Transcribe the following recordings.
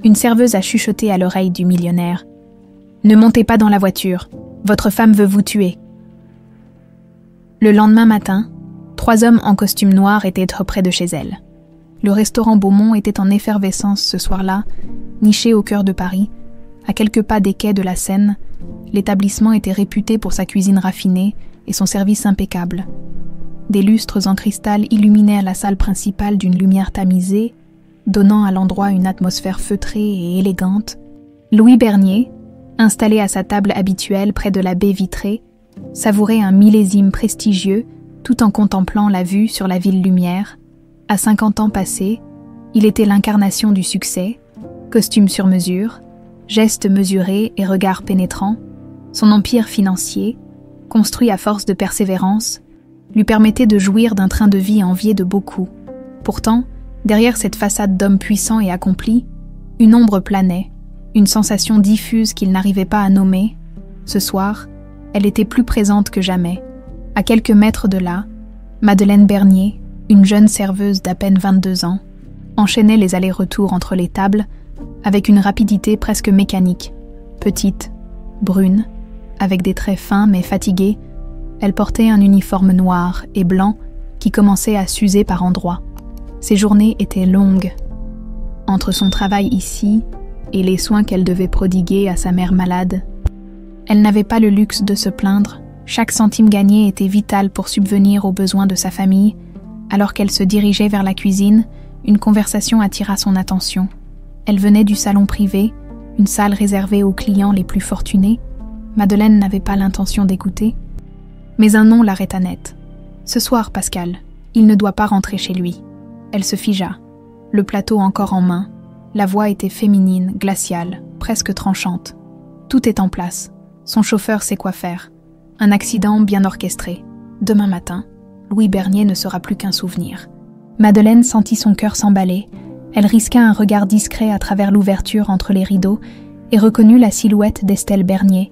une serveuse a chuchoté à l'oreille du millionnaire. « Ne montez pas dans la voiture, votre femme veut vous tuer. » Le lendemain matin, 3 hommes en costume noir étaient près de chez elle. Le restaurant Beaumont était en effervescence ce soir-là, niché au cœur de Paris, à quelques pas des quais de la Seine. L'établissement était réputé pour sa cuisine raffinée et son service impeccable. Des lustres en cristal illuminaient la salle principale d'une lumière tamisée, donnant à l'endroit une atmosphère feutrée et élégante. Louis Bernier, installé à sa table habituelle près de la baie vitrée, savourait un millésime prestigieux tout en contemplant la vue sur la ville lumière. À 50 ans passés, il était l'incarnation du succès, costume sur mesure, gestes mesurés et regards pénétrants. Son empire financier, construit à force de persévérance, lui permettait de jouir d'un train de vie envié de beaucoup. Pourtant, derrière cette façade d'homme puissant et accompli, une ombre planait, une sensation diffuse qu'il n'arrivait pas à nommer. Ce soir, elle était plus présente que jamais. À quelques mètres de là, Madeleine Bernier, une jeune serveuse d'à peine 22 ans, enchaînait les allers-retours entre les tables avec une rapidité presque mécanique. Petite, brune, avec des traits fins mais fatigués, elle portait un uniforme noir et blanc qui commençait à s'user par endroits. Ses journées étaient longues. Entre son travail ici et les soins qu'elle devait prodiguer à sa mère malade, elle n'avait pas le luxe de se plaindre. Chaque centime gagné était vital pour subvenir aux besoins de sa famille. Alors qu'elle se dirigeait vers la cuisine, une conversation attira son attention. Elle venait du salon privé, une salle réservée aux clients les plus fortunés. Madeleine n'avait pas l'intention d'écouter, mais un nom l'arrêta net. « Ce soir, Pascal, il ne doit pas rentrer chez lui. » Elle se figea, le plateau encore en main. La voix était féminine, glaciale, presque tranchante. Tout est en place. Son chauffeur sait quoi faire. Un accident bien orchestré. Demain matin, Louis Bernier ne sera plus qu'un souvenir. Madeleine sentit son cœur s'emballer. Elle risqua un regard discret à travers l'ouverture entre les rideaux et reconnut la silhouette d'Estelle Bernier,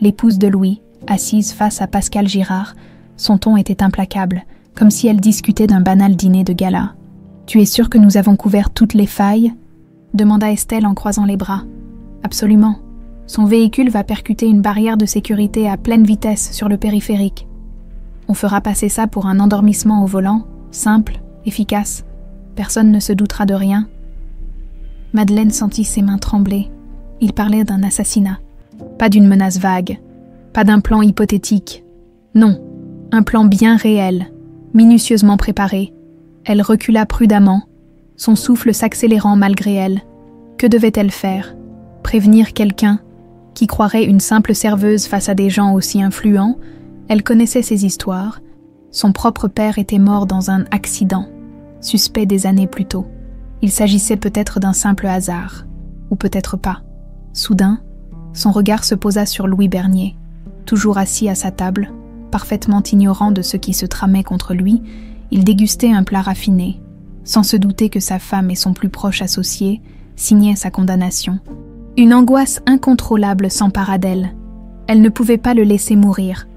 l'épouse de Louis, assise face à Pascal Girard. Son ton était implacable, comme si elle discutait d'un banal dîner de gala. « Tu es sûre que nous avons couvert toutes les failles ?» demanda Estelle en croisant les bras. « Absolument. Son véhicule va percuter une barrière de sécurité à pleine vitesse sur le périphérique. On fera passer ça pour un endormissement au volant, simple, efficace. Personne ne se doutera de rien. » Madeleine sentit ses mains trembler. Il parlait d'un assassinat. Pas d'une menace vague. Pas d'un plan hypothétique. Non, un plan bien réel, minutieusement préparé. Elle recula prudemment, son souffle s'accélérant malgré elle. Que devait-elle faire? Prévenir quelqu'un qui croirait une simple serveuse face à des gens aussi influents? Elle connaissait ces histoires. Son propre père était mort dans un accident, suspect des années plus tôt. Il s'agissait peut-être d'un simple hasard, ou peut-être pas. Soudain, son regard se posa sur Louis Bernier, toujours assis à sa table, parfaitement ignorant de ce qui se tramait contre lui. Il dégustait un plat raffiné, sans se douter que sa femme et son plus proche associé signaient sa condamnation. Une angoisse incontrôlable s'empara d'elle. Elle ne pouvait pas le laisser mourir.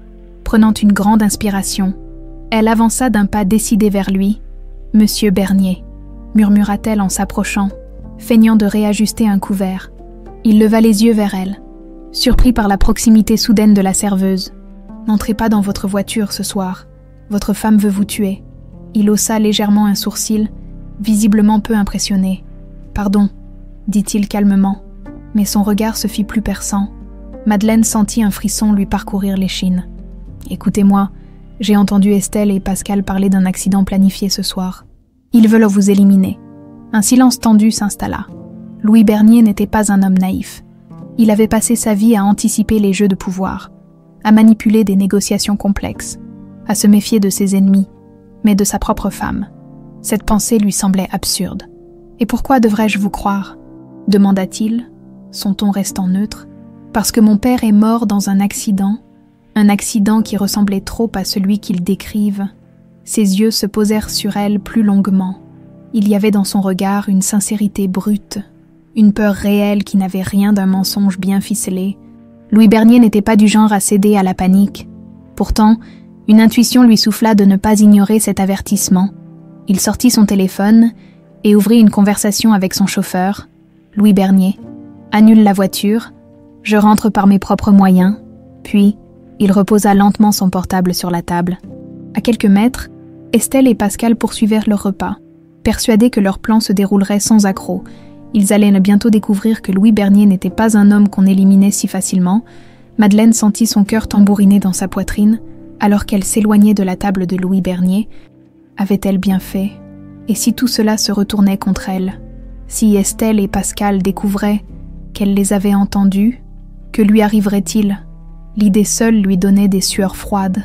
Prenant une grande inspiration, elle avança d'un pas décidé vers lui. « Monsieur Bernier », murmura-t-elle en s'approchant, feignant de réajuster un couvert. Il leva les yeux vers elle, surpris par la proximité soudaine de la serveuse. « N'entrez pas dans votre voiture ce soir. Votre femme veut vous tuer. » Il haussa légèrement un sourcil, visiblement peu impressionné. « Pardon », dit-il calmement, mais son regard se fit plus perçant. Madeleine sentit un frisson lui parcourir l'échine. « Écoutez-moi, j'ai entendu Estelle et Pascal parler d'un accident planifié ce soir. Ils veulent vous éliminer. » Un silence tendu s'installa. Louis Bernier n'était pas un homme naïf. Il avait passé sa vie à anticiper les jeux de pouvoir, à manipuler des négociations complexes, à se méfier de ses ennemis, mais de sa propre femme. Cette pensée lui semblait absurde. « Et pourquoi devrais-je vous croire ?» demanda-t-il, son ton restant neutre. « Parce que mon père est mort dans un accident qui ressemblait trop à celui qu'ils décrivent. » Ses yeux se posèrent sur elle plus longuement. Il y avait dans son regard une sincérité brute, une peur réelle qui n'avait rien d'un mensonge bien ficelé. Louis Bernier n'était pas du genre à céder à la panique. Pourtant, une intuition lui souffla de ne pas ignorer cet avertissement. Il sortit son téléphone et ouvrit une conversation avec son chauffeur. Louis Bernier. Annule la voiture. Je rentre par mes propres moyens. Puis, il reposa lentement son portable sur la table. À quelques mètres, Estelle et Pascal poursuivirent leur repas, persuadés que leur plan se déroulerait sans accroc. Ils allaient bientôt découvrir que Louis Bernier n'était pas un homme qu'on éliminait si facilement. Madeleine sentit son cœur tambouriner dans sa poitrine, alors qu'elle s'éloignait de la table de Louis Bernier. Avait-elle bien fait? Et si tout cela se retournait contre elle? Si Estelle et Pascal découvraient qu'elle les avait entendus, que lui arriverait-il? L'idée seule lui donnait des sueurs froides.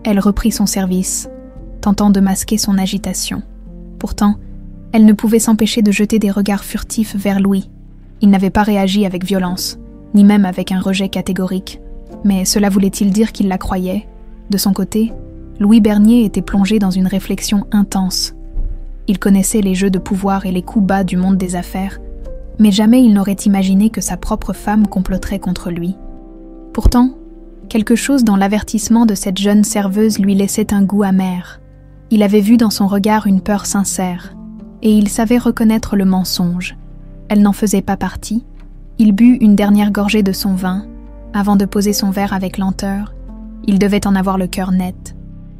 Elle reprit son service, tentant de masquer son agitation. Pourtant, elle ne pouvait s'empêcher de jeter des regards furtifs vers Louis. Il n'avait pas réagi avec violence, ni même avec un rejet catégorique. Mais cela voulait-il dire qu'il la croyait? De son côté, Louis Bernier était plongé dans une réflexion intense. Il connaissait les jeux de pouvoir et les coups bas du monde des affaires, mais jamais il n'aurait imaginé que sa propre femme comploterait contre lui. Pourtant, quelque chose dans l'avertissement de cette jeune serveuse lui laissait un goût amer. Il avait vu dans son regard une peur sincère, et il savait reconnaître le mensonge. Elle n'en faisait pas partie. Il but une dernière gorgée de son vin, avant de poser son verre avec lenteur. Il devait en avoir le cœur net.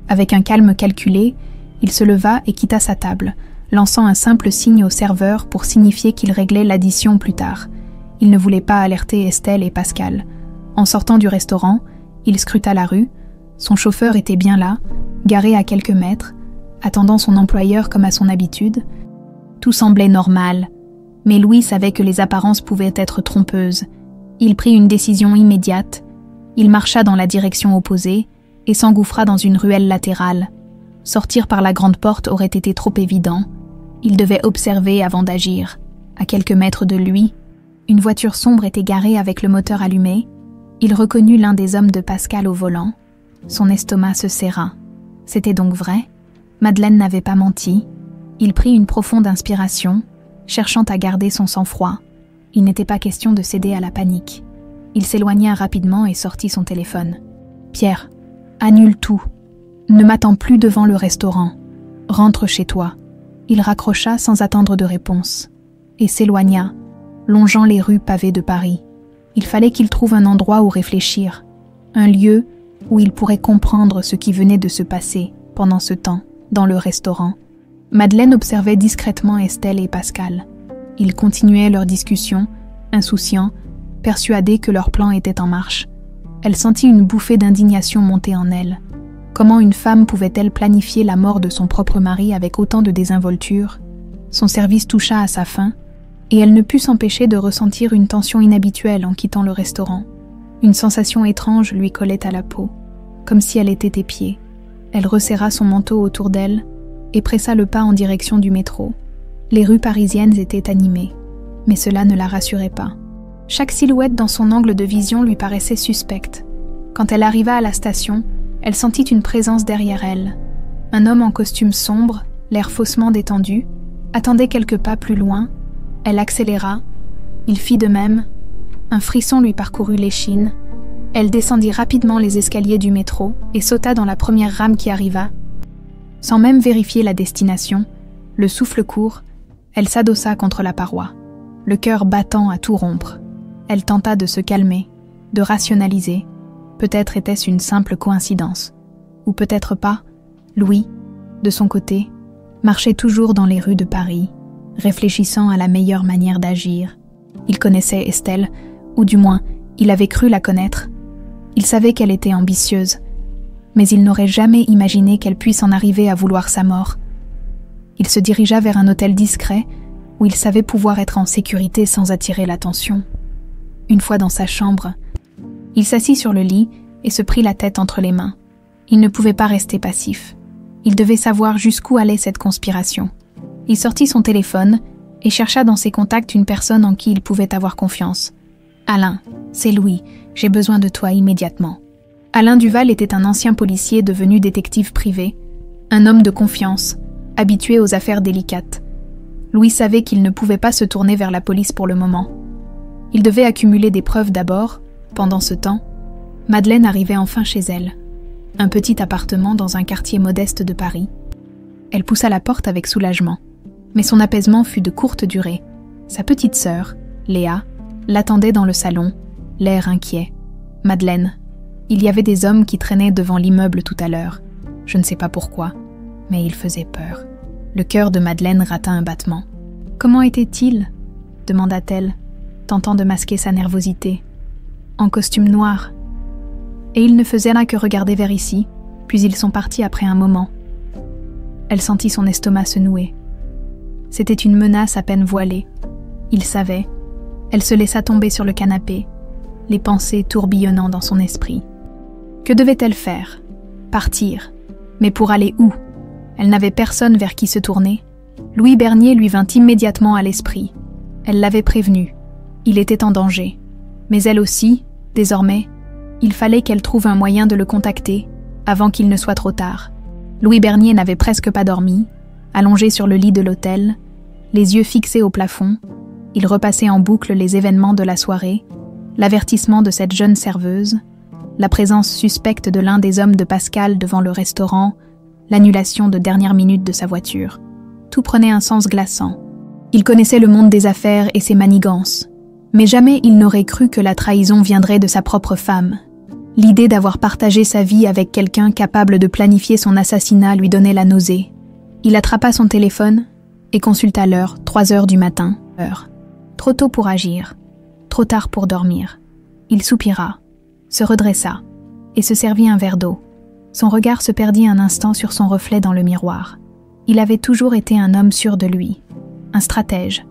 Avec un calme calculé, il se leva et quitta sa table, lançant un simple signe au serveur pour signifier qu'il réglait l'addition plus tard. Il ne voulait pas alerter Estelle et Pascal. En sortant du restaurant, il scruta la rue. Son chauffeur était bien là, garé à quelques mètres, attendant son employeur comme à son habitude. Tout semblait normal, mais Louis savait que les apparences pouvaient être trompeuses. Il prit une décision immédiate. Il marcha dans la direction opposée et s'engouffra dans une ruelle latérale. Sortir par la grande porte aurait été trop évident. Il devait observer avant d'agir. À quelques mètres de lui, une voiture sombre était garée avec le moteur allumé. Il reconnut l'un des hommes de Pascal au volant. Son estomac se serra. C'était donc vrai? Madeleine n'avait pas menti. Il prit une profonde inspiration, cherchant à garder son sang-froid. Il n'était pas question de céder à la panique. Il s'éloigna rapidement et sortit son téléphone. « Pierre, annule tout. Ne m'attends plus devant le restaurant. Rentre chez toi. » Il raccrocha sans attendre de réponse et s'éloigna, longeant les rues pavées de Paris. Il fallait qu'il trouve un endroit où réfléchir, un lieu où il pourrait comprendre ce qui venait de se passer pendant ce temps dans le restaurant. Madeleine observait discrètement Estelle et Pascal. Ils continuaient leur discussion, insouciants, persuadés que leur plan était en marche. Elle sentit une bouffée d'indignation monter en elle. Comment une femme pouvait-elle planifier la mort de son propre mari avec autant de désinvolture? Son service toucha à sa fin, et elle ne put s'empêcher de ressentir une tension inhabituelle en quittant le restaurant. Une sensation étrange lui collait à la peau, comme si elle était épiée. Elle resserra son manteau autour d'elle et pressa le pas en direction du métro. Les rues parisiennes étaient animées, mais cela ne la rassurait pas. Chaque silhouette dans son angle de vision lui paraissait suspecte. Quand elle arriva à la station, elle sentit une présence derrière elle. Un homme en costume sombre, l'air faussement détendu, attendait quelques pas plus loin. Elle accéléra. Il fit de même. Un frisson lui parcourut l'échine. Elle descendit rapidement les escaliers du métro et sauta dans la première rame qui arriva. Sans même vérifier la destination, le souffle court, elle s'adossa contre la paroi, le cœur battant à tout rompre. Elle tenta de se calmer, de rationaliser. Peut-être était-ce une simple coïncidence. Ou peut-être pas. Louis, de son côté, marchait toujours dans les rues de Paris, réfléchissant à la meilleure manière d'agir. Il connaissait Estelle, ou du moins, il avait cru la connaître. Il savait qu'elle était ambitieuse, mais il n'aurait jamais imaginé qu'elle puisse en arriver à vouloir sa mort. Il se dirigea vers un hôtel discret, où il savait pouvoir être en sécurité sans attirer l'attention. Une fois dans sa chambre, il s'assit sur le lit et se prit la tête entre les mains. Il ne pouvait pas rester passif. Il devait savoir jusqu'où allait cette conspiration. Il sortit son téléphone et chercha dans ses contacts une personne en qui il pouvait avoir confiance. « Alain, c'est Louis, j'ai besoin de toi immédiatement. » Alain Duval était un ancien policier devenu détective privé, un homme de confiance, habitué aux affaires délicates. Louis savait qu'il ne pouvait pas se tourner vers la police pour le moment. Il devait accumuler des preuves d'abord. Pendant ce temps, Madeleine arrivait enfin chez elle. Un petit appartement dans un quartier modeste de Paris. Elle poussa la porte avec soulagement. Mais son apaisement fut de courte durée. Sa petite sœur, Léa, l'attendait dans le salon, l'air inquiet. « Madeleine, il y avait des hommes qui traînaient devant l'immeuble tout à l'heure. Je ne sais pas pourquoi, mais ils faisaient peur. » Le cœur de Madeleine rata un battement. « Comment était-il » demanda-t-elle, tentant de masquer sa nervosité. « En costume noir. » Et ils ne faisaient là que regarder vers ici, puis ils sont partis après un moment. Elle sentit son estomac se nouer. C'était une menace à peine voilée. Il savait. Elle se laissa tomber sur le canapé, les pensées tourbillonnant dans son esprit. Que devait-elle faire? Partir. Mais pour aller où? Elle n'avait personne vers qui se tourner. Louis Bernier lui vint immédiatement à l'esprit. Elle l'avait prévenu. Il était en danger. Mais elle aussi, désormais, il fallait qu'elle trouve un moyen de le contacter avant qu'il ne soit trop tard. Louis Bernier n'avait presque pas dormi, allongé sur le lit de l'hôtel, les yeux fixés au plafond. Il repassait en boucle les événements de la soirée, l'avertissement de cette jeune serveuse, la présence suspecte de l'un des hommes de Pascal devant le restaurant, l'annulation de dernière minute de sa voiture. Tout prenait un sens glaçant. Il connaissait le monde des affaires et ses manigances, mais jamais il n'aurait cru que la trahison viendrait de sa propre femme. L'idée d'avoir partagé sa vie avec quelqu'un capable de planifier son assassinat lui donnait la nausée. Il attrapa son téléphone et consulta l'heure, 3 heures du matin. Heure. Trop tôt pour agir, trop tard pour dormir. Il soupira, se redressa et se servit un verre d'eau. Son regard se perdit un instant sur son reflet dans le miroir. Il avait toujours été un homme sûr de lui, un stratège.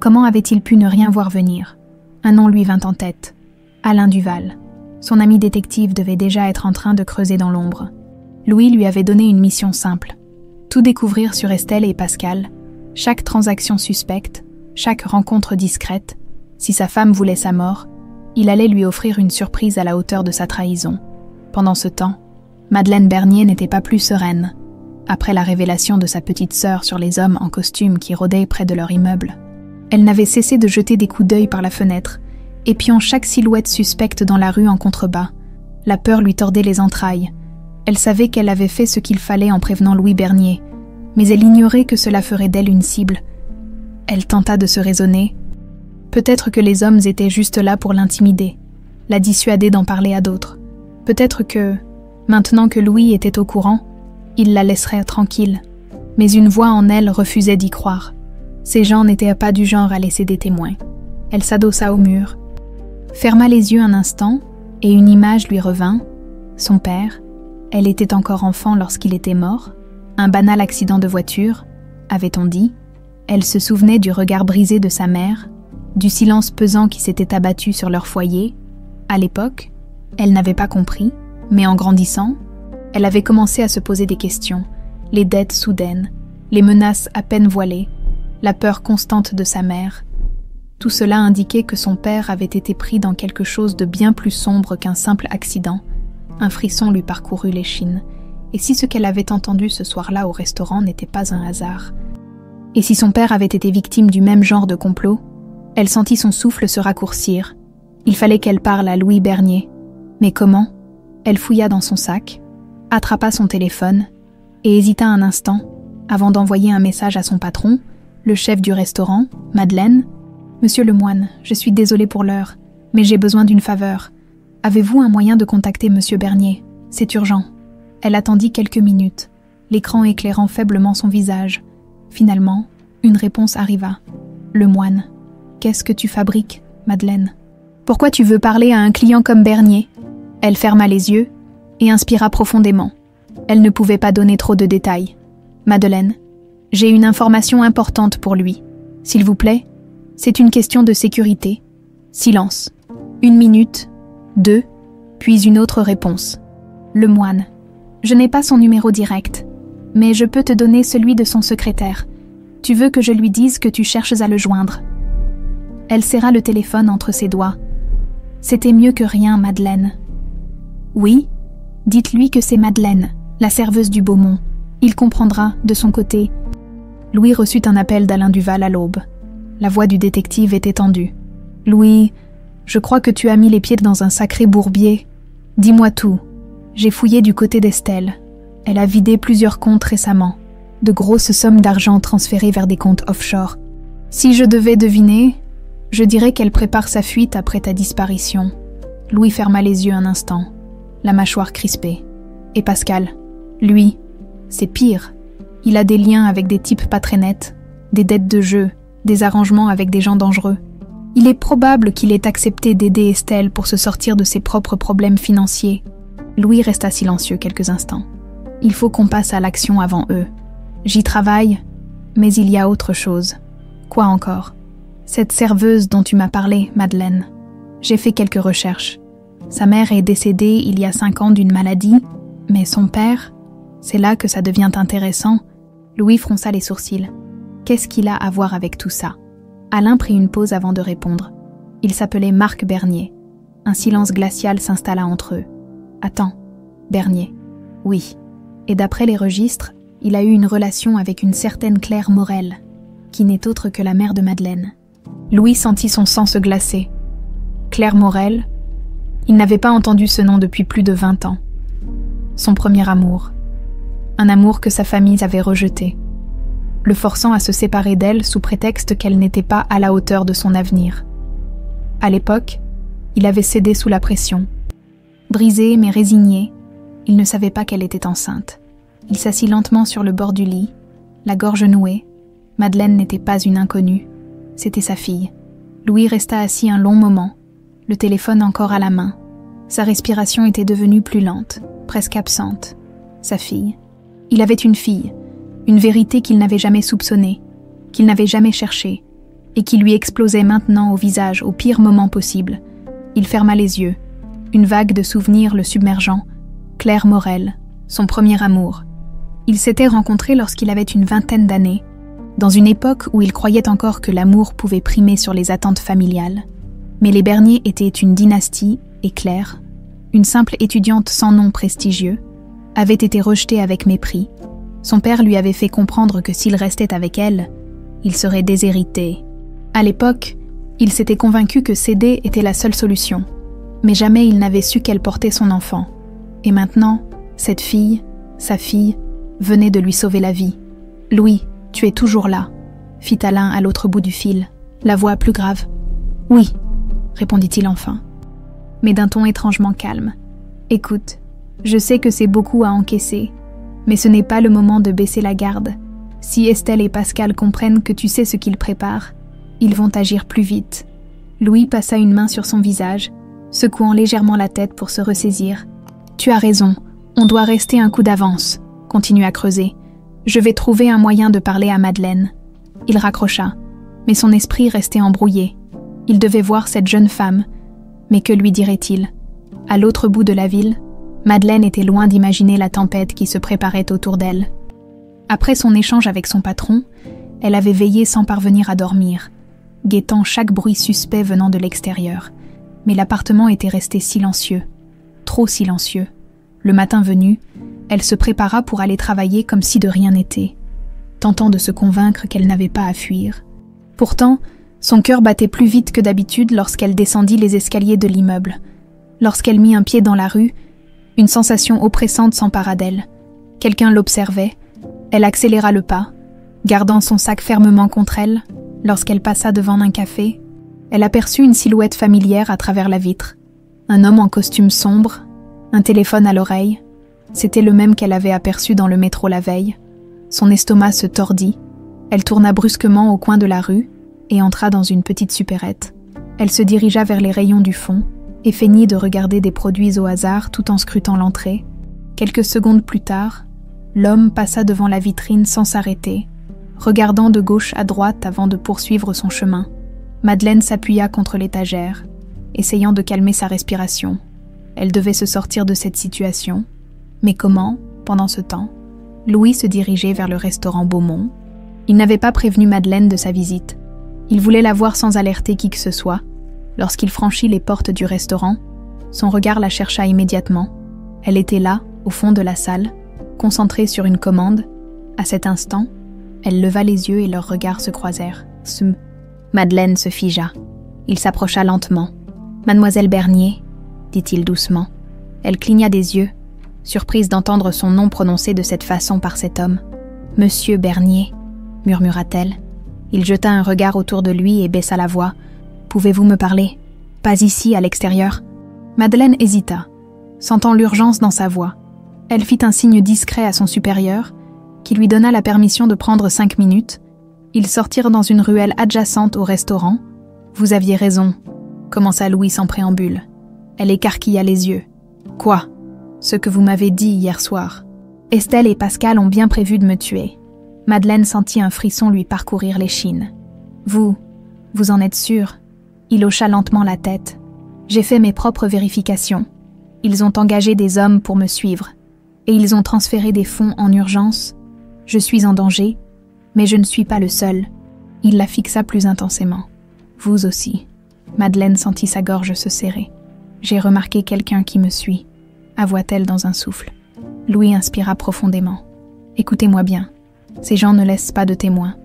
Comment avait-il pu ne rien voir venir? Un nom lui vint en tête, Alain Duval. Son ami détective devait déjà être en train de creuser dans l'ombre. Louis lui avait donné une mission simple. Tout découvrir sur Estelle et Pascal, chaque transaction suspecte, chaque rencontre discrète. Si sa femme voulait sa mort, il allait lui offrir une surprise à la hauteur de sa trahison. Pendant ce temps, Madeleine Bernier n'était pas plus sereine, après la révélation de sa petite sœur sur les hommes en costume qui rôdaient près de leur immeuble. Elle n'avait cessé de jeter des coups d'œil par la fenêtre, épiant chaque silhouette suspecte dans la rue en contrebas. La peur lui tordait les entrailles. Elle savait qu'elle avait fait ce qu'il fallait en prévenant Louis Bernier, mais elle ignorait que cela ferait d'elle une cible. Elle tenta de se raisonner. Peut-être que les hommes étaient juste là pour l'intimider, la dissuader d'en parler à d'autres. Peut-être que, maintenant que Louis était au courant, il la laisserait tranquille. Mais une voix en elle refusait d'y croire. Ces gens n'étaient pas du genre à laisser des témoins. Elle s'adossa au mur, ferma les yeux un instant, et une image lui revint. Son père, elle était encore enfant lorsqu'il était mort, un banal accident de voiture, avait-on dit. Elle se souvenait du regard brisé de sa mère, du silence pesant qui s'était abattu sur leur foyer. À l'époque, elle n'avait pas compris, mais en grandissant, elle avait commencé à se poser des questions, les dettes soudaines, les menaces à peine voilées, la peur constante de sa mère. Tout cela indiquait que son père avait été pris dans quelque chose de bien plus sombre qu'un simple accident. Un frisson lui parcourut l'échine. Et si ce qu'elle avait entendu ce soir-là au restaurant n'était pas un hasard? Et si son père avait été victime du même genre de complot? Elle sentit son souffle se raccourcir. Il fallait qu'elle parle à Louis Bernier. Mais comment? Elle fouilla dans son sac, attrapa son téléphone et hésita un instant avant d'envoyer un message à son patron, le chef du restaurant, Madeleine. « Monsieur Lemoine, je suis désolée pour l'heure, mais j'ai besoin d'une faveur. Avez-vous un moyen de contacter Monsieur Bernier? C'est urgent. » Elle attendit quelques minutes, l'écran éclairant faiblement son visage. Finalement, une réponse arriva. « Lemoine, qu'est-ce que tu fabriques, Madeleine? Pourquoi tu veux parler à un client comme Bernier ?» Elle ferma les yeux et inspira profondément. Elle ne pouvait pas donner trop de détails. « Madeleine, j'ai une information importante pour lui. S'il vous plaît, c'est une question de sécurité. » Silence. 1 minute, 2, puis une autre réponse. « Lemoine, je n'ai pas son numéro direct, mais je peux te donner celui de son secrétaire. Tu veux que je lui dise que tu cherches à le joindre. » Elle serra le téléphone entre ses doigts. « C'était mieux que rien, Madeleine. »« Oui, dites-lui que c'est Madeleine, la serveuse du Beaumont. Il comprendra, de son côté. » Louis reçut un appel d'Alain Duval à l'aube. La voix du détective était tendue. « Louis, je crois que tu as mis les pieds dans un sacré bourbier. Dis-moi tout. J'ai fouillé du côté d'Estelle. Elle a vidé plusieurs comptes récemment. De grosses sommes d'argent transférées vers des comptes offshore. Si je devais deviner, Je dirais qu'elle prépare sa fuite après ta disparition. Louis ferma les yeux un instant, la mâchoire crispée. Et Pascal, lui, c'est pire. Il a des liens avec des types pas très nets, des dettes de jeu, des arrangements avec des gens dangereux. Il est probable qu'il ait accepté d'aider Estelle pour se sortir de ses propres problèmes financiers. Louis resta silencieux quelques instants. Il faut qu'on passe à l'action avant eux. J'y travaille, mais il y a autre chose. Quoi encore? Cette serveuse dont tu m'as parlé, Madeleine. J'ai fait quelques recherches. Sa mère est décédée il y a 5 ans d'une maladie, mais son père, c'est là que ça devient intéressant. Louis fronça les sourcils. Qu'est-ce qu'il a à voir avec tout ça? Alain prit une pause avant de répondre. Il s'appelait Marc Bernier. Un silence glacial s'installa entre eux. Attends, Bernier. Oui. Et d'après les registres, il a eu une relation avec une certaine Claire Morel, qui n'est autre que la mère de Madeleine. Louis sentit son sang se glacer. Claire Morel, il n'avait pas entendu ce nom depuis plus de 20 ans. Son premier amour. Un amour que sa famille avait rejeté, le forçant à se séparer d'elle sous prétexte qu'elle n'était pas à la hauteur de son avenir. À l'époque, il avait cédé sous la pression. Brisé mais résigné, il ne savait pas qu'elle était enceinte. Il s'assit lentement sur le bord du lit, la gorge nouée. Madeleine n'était pas une inconnue, c'était sa fille. Louis resta assis un long moment, le téléphone encore à la main. Sa respiration était devenue plus lente, presque absente. Sa fille. Il avait une fille, une vérité qu'il n'avait jamais soupçonnée, qu'il n'avait jamais cherchée, et qui lui explosait maintenant au visage au pire moment possible. Il ferma les yeux. Une vague de souvenirs le submergeant. Claire Morel, son premier amour. Ils s'étaient rencontrés lorsqu'il avait une 20aine d'années, dans une époque où il croyait encore que l'amour pouvait primer sur les attentes familiales. Mais les Bernier étaient une dynastie, et Claire, une simple étudiante sans nom prestigieux, avait été rejetée avec mépris. Son père lui avait fait comprendre que s'il restait avec elle, il serait déshérité. À l'époque, il s'était convaincu que céder était la seule solution, mais jamais il n'avait su qu'elle portait son enfant. Et maintenant, cette fille, sa fille, venait de lui sauver la vie. « Louis, tu es toujours là », fit Alain à l'autre bout du fil, la voix plus grave. « Oui », répondit-il enfin, mais d'un ton étrangement calme. « Écoute, je sais que c'est beaucoup à encaisser, mais ce n'est pas le moment de baisser la garde. Si Estelle et Pascal comprennent que tu sais ce qu'ils préparent, ils vont agir plus vite. » Louis passa une main sur son visage, secouant légèrement la tête pour se ressaisir. « Tu as raison, on doit rester un coup d'avance, » continua à creuser. « Je vais trouver un moyen de parler à Madeleine. » Il raccrocha, mais son esprit restait embrouillé. Il devait voir cette jeune femme, mais que lui dirait-il? À l'autre bout de la ville, Madeleine était loin d'imaginer la tempête qui se préparait autour d'elle. Après son échange avec son patron, elle avait veillé sans parvenir à dormir, guettant chaque bruit suspect venant de l'extérieur. Mais l'appartement était resté silencieux, trop silencieux. Le matin venu, elle se prépara pour aller travailler comme si de rien n'était, tentant de se convaincre qu'elle n'avait pas à fuir. Pourtant, son cœur battait plus vite que d'habitude lorsqu'elle descendit les escaliers de l'immeuble. Lorsqu'elle mit un pied dans la rue, une sensation oppressante s'empara d'elle. Quelqu'un l'observait. Elle accéléra le pas, gardant son sac fermement contre elle. Lorsqu'elle passa devant un café, elle aperçut une silhouette familière à travers la vitre. Un homme en costume sombre, un téléphone à l'oreille. C'était le même qu'elle avait aperçu dans le métro la veille. Son estomac se tordit. Elle tourna brusquement au coin de la rue et entra dans une petite supérette. Elle se dirigea vers les rayons du fond et feignit de regarder des produits au hasard tout en scrutant l'entrée. Quelques secondes plus tard, l'homme passa devant la vitrine sans s'arrêter, regardant de gauche à droite avant de poursuivre son chemin. Madeleine s'appuya contre l'étagère, essayant de calmer sa respiration. Elle devait se sortir de cette situation. Mais comment, pendant ce temps, Louis se dirigeait vers le restaurant Beaumont. Il n'avait pas prévenu Madeleine de sa visite. Il voulait la voir sans alerter qui que ce soit. Lorsqu'il franchit les portes du restaurant, son regard la chercha immédiatement. Elle était là, au fond de la salle, concentrée sur une commande. À cet instant, elle leva les yeux et leurs regards se croisèrent. Madeleine se figea. Il s'approcha lentement. « Mademoiselle Bernier », dit-il doucement. Elle cligna des yeux, surprise d'entendre son nom prononcé de cette façon par cet homme. « Monsieur Bernier », murmura-t-elle. Il jeta un regard autour de lui et baissa la voix. « Pouvez-vous me parler? Pas ici, à l'extérieur. Madeleine hésita, sentant l'urgence dans sa voix. Elle fit un signe discret à son supérieur, qui lui donna la permission de prendre 5 minutes. Ils sortirent dans une ruelle adjacente au restaurant. « Vous aviez raison », commença Louis sans préambule. Elle écarquilla les yeux. « Quoi ? Ce que vous m'avez dit hier soir. Estelle et Pascal ont bien prévu de me tuer. » Madeleine sentit un frisson lui parcourir l'échine. « Vous en êtes sûr ?» Il hocha lentement la tête. « J'ai fait mes propres vérifications. Ils ont engagé des hommes pour me suivre. Et ils ont transféré des fonds en urgence. Je suis en danger, mais je ne suis pas le seul. » Il la fixa plus intensément. « Vous aussi. » Madeleine sentit sa gorge se serrer. « J'ai remarqué quelqu'un qui me suit, » avoua-t-elle dans un souffle. Louis inspira profondément. « Écoutez-moi bien. Ces gens ne laissent pas de témoins.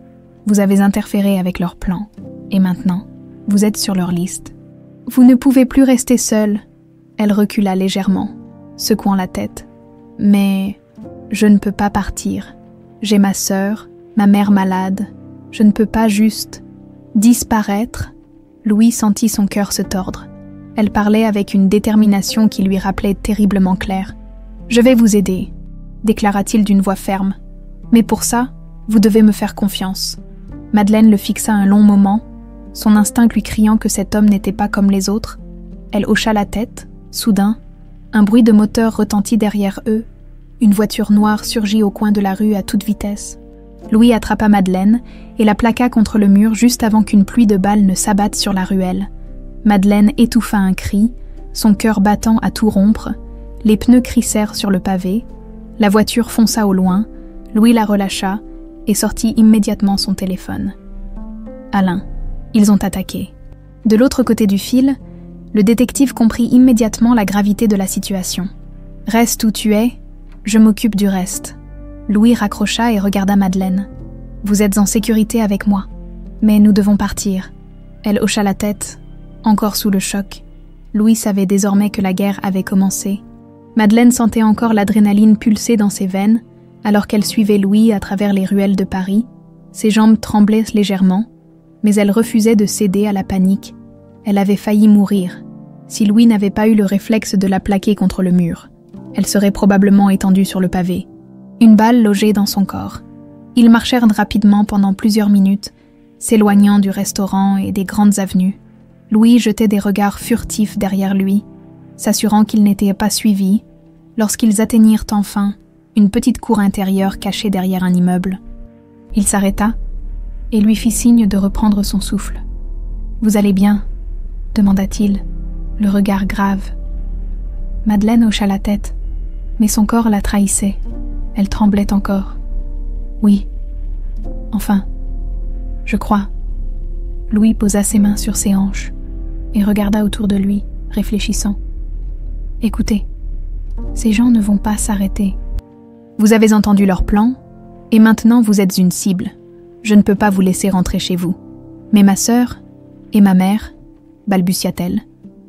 Vous avez interféré avec leurs plans. Et maintenant, vous êtes sur leur liste. Vous ne pouvez plus rester seule. » Elle recula légèrement, secouant la tête. « Mais je ne peux pas partir. J'ai ma sœur, ma mère malade. Je ne peux pas juste disparaître. » Louis sentit son cœur se tordre. Elle parlait avec une détermination qui lui rappelait terriblement Claire. « Je vais vous aider, » déclara-t-il d'une voix ferme. « Mais pour ça, vous devez me faire confiance. » Madeleine le fixa un long moment, son instinct lui criant que cet homme n'était pas comme les autres. Elle hocha la tête. Soudain, un bruit de moteur retentit derrière eux. Une voiture noire surgit au coin de la rue à toute vitesse. Louis attrapa Madeleine et la plaqua contre le mur juste avant qu'une pluie de balles ne s'abatte sur la ruelle. Madeleine étouffa un cri, son cœur battant à tout rompre. Les pneus crissèrent sur le pavé. La voiture fonça au loin. Louis la relâcha et sortit immédiatement son téléphone. Alain, ils ont attaqué. De l'autre côté du fil, le détective comprit immédiatement la gravité de la situation. « Reste où tu es, je m'occupe du reste. » Louis raccrocha et regarda Madeleine. « Vous êtes en sécurité avec moi, mais nous devons partir. » Elle hocha la tête, encore sous le choc. Louis savait désormais que la guerre avait commencé. Madeleine sentait encore l'adrénaline pulser dans ses veines, alors qu'elle suivait Louis à travers les ruelles de Paris. Ses jambes tremblaient légèrement, mais elle refusait de céder à la panique. Elle avait failli mourir. Si Louis n'avait pas eu le réflexe de la plaquer contre le mur, elle serait probablement étendue sur le pavé. Une balle logeait dans son corps. Ils marchèrent rapidement pendant plusieurs minutes, s'éloignant du restaurant et des grandes avenues. Louis jetait des regards furtifs derrière lui, s'assurant qu'il n'était pas suivi, lorsqu'ils atteignirent enfin une petite cour intérieure cachée derrière un immeuble. Il s'arrêta et lui fit signe de reprendre son souffle. « Vous allez bien ?» demanda-t-il, le regard grave. Madeleine hocha la tête, mais son corps la trahissait. Elle tremblait encore. « Oui. Enfin, je crois. » Louis posa ses mains sur ses hanches et regarda autour de lui, réfléchissant. « Écoutez, ces gens ne vont pas s'arrêter. Vous avez entendu leur plan, et maintenant vous êtes une cible. Je ne peux pas vous laisser rentrer chez vous. Mais ma sœur et ma mère, balbutia-t-elle.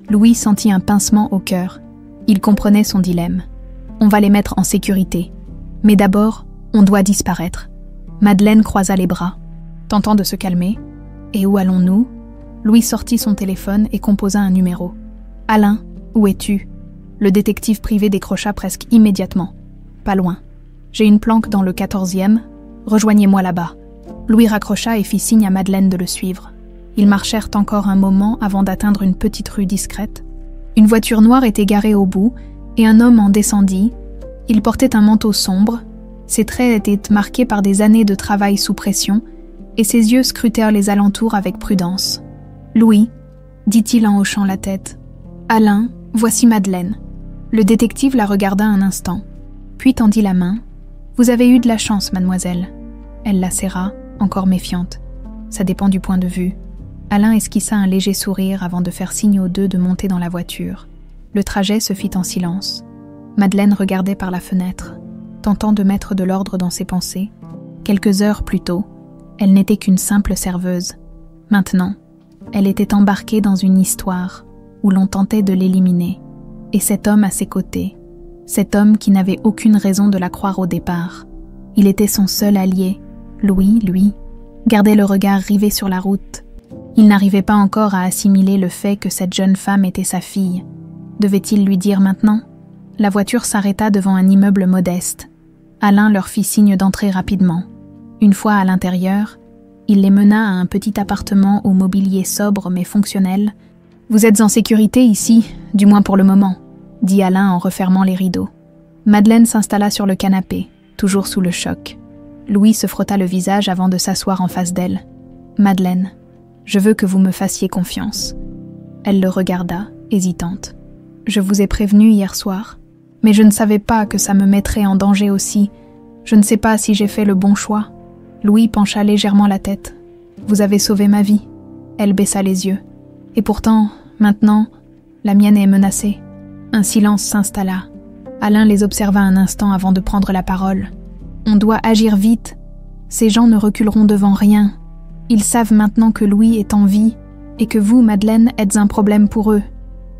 Louis sentit un pincement au cœur. Il comprenait son dilemme. On va les mettre en sécurité. Mais d'abord, on doit disparaître. Madeleine croisa les bras, tentant de se calmer. Et où allons-nous ? Louis sortit son téléphone et composa un numéro. « Alain, où es-tu » Le détective privé décrocha presque immédiatement. « Pas loin. J'ai une planque dans le 14e. Rejoignez-moi là-bas. » Louis raccrocha et fit signe à Madeleine de le suivre. Ils marchèrent encore un moment avant d'atteindre une petite rue discrète. Une voiture noire était garée au bout et un homme en descendit. Il portait un manteau sombre. Ses traits étaient marqués par des années de travail sous pression et ses yeux scrutèrent les alentours avec prudence. « Louis, » dit-il en hochant la tête. « Alain, voici Madeleine. » Le détective la regarda un instant, puis tendit la main. « Vous avez eu de la chance, mademoiselle. » Elle la serra, encore méfiante. « Ça dépend du point de vue. » Alain esquissa un léger sourire avant de faire signe aux deux de monter dans la voiture. Le trajet se fit en silence. Madeleine regardait par la fenêtre, tentant de mettre de l'ordre dans ses pensées. Quelques heures plus tôt, elle n'était qu'une simple serveuse. Maintenant, elle était embarquée dans une histoire où l'on tentait de l'éliminer. Et cet homme à ses côtés, cet homme qui n'avait aucune raison de la croire au départ. Il était son seul allié. Louis, lui, gardait le regard rivé sur la route. Il n'arrivait pas encore à assimiler le fait que cette jeune femme était sa fille. Devait-il lui dire maintenant ? La voiture s'arrêta devant un immeuble modeste. Alain leur fit signe d'entrer rapidement. Une fois à l'intérieur, il les mena à un petit appartement au mobilier sobre mais fonctionnel. « Vous êtes en sécurité ici, du moins pour le moment », dit Alain en refermant les rideaux. Madeleine s'installa sur le canapé, toujours sous le choc. Louis se frotta le visage avant de s'asseoir en face d'elle. « Madeleine, je veux que vous me fassiez confiance. » Elle le regarda, hésitante. « Je vous ai prévenu hier soir, mais je ne savais pas que ça me mettrait en danger aussi. Je ne sais pas si j'ai fait le bon choix. » Louis pencha légèrement la tête. « Vous avez sauvé ma vie. » Elle baissa les yeux. « Et pourtant, maintenant, la mienne est menacée. » Un silence s'installa. Alain les observa un instant avant de prendre la parole. « On doit agir vite. Ces gens ne reculeront devant rien. Ils savent maintenant que Louis est en vie et que vous, Madeleine, êtes un problème pour eux. »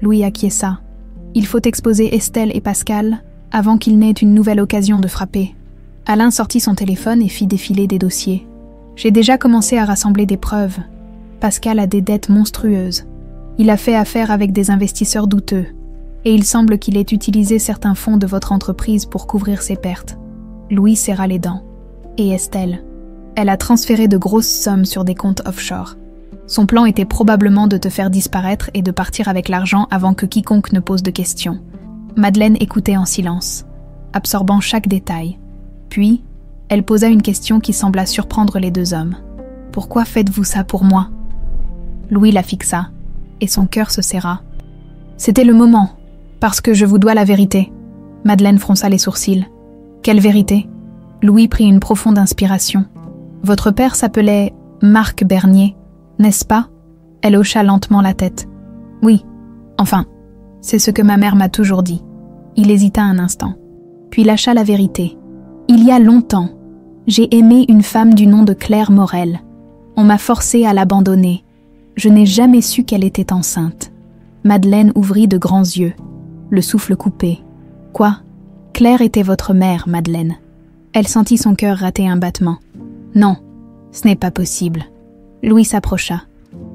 Louis acquiesça. « Il faut exposer Estelle et Pascal avant qu'ils n'aient une nouvelle occasion de frapper. » Alain sortit son téléphone et fit défiler des dossiers. « J'ai déjà commencé à rassembler des preuves. Pascal a des dettes monstrueuses. Il a fait affaire avec des investisseurs douteux. Et il semble qu'il ait utilisé certains fonds de votre entreprise pour couvrir ses pertes. » Louis serra les dents. « Et Estelle ? Elle a transféré de grosses sommes sur des comptes offshore. Son plan était probablement de te faire disparaître et de partir avec l'argent avant que quiconque ne pose de questions. » Madeleine écoutait en silence, absorbant chaque détail. Puis, elle posa une question qui sembla surprendre les deux hommes. « Pourquoi faites-vous ça pour moi ?» Louis la fixa, et son cœur se serra. « C'était le moment, parce que je vous dois la vérité. » Madeleine fronça les sourcils. « Quelle vérité ?» Louis prit une profonde inspiration. « Votre père s'appelait Marc Bernier, n'est-ce pas ?» Elle hocha lentement la tête. « Oui, enfin, c'est ce que ma mère m'a toujours dit. » Il hésita un instant, puis lâcha la vérité. « Il y a longtemps, j'ai aimé une femme du nom de Claire Morel. On m'a forcé à l'abandonner. Je n'ai jamais su qu'elle était enceinte. » Madeleine ouvrit de grands yeux, le souffle coupé. « Quoi ? Claire était votre mère, Madeleine. » Elle sentit son cœur rater un battement. « Non, ce n'est pas possible. » Louis s'approcha,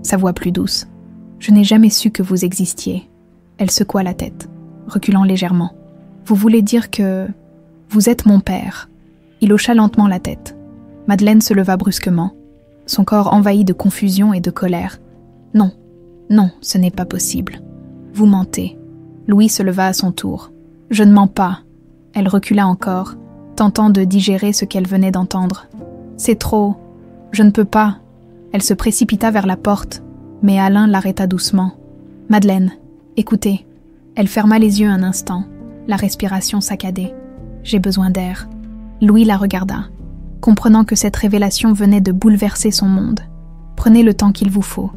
sa voix plus douce. « Je n'ai jamais su que vous existiez. » Elle secoua la tête, reculant légèrement. « Vous voulez dire que... vous êtes mon père ?» Il hocha lentement la tête. Madeleine se leva brusquement, son corps envahi de confusion et de colère. « Non, non, ce n'est pas possible. Vous mentez. » Louis se leva à son tour. « Je ne mens pas. » Elle recula encore, tentant de digérer ce qu'elle venait d'entendre. « C'est trop. Je ne peux pas. » Elle se précipita vers la porte, mais Alain l'arrêta doucement. « Madeleine, écoutez. » Elle ferma les yeux un instant, la respiration saccadée. « J'ai besoin d'air. » Louis la regarda, comprenant que cette révélation venait de bouleverser son monde. « Prenez le temps qu'il vous faut,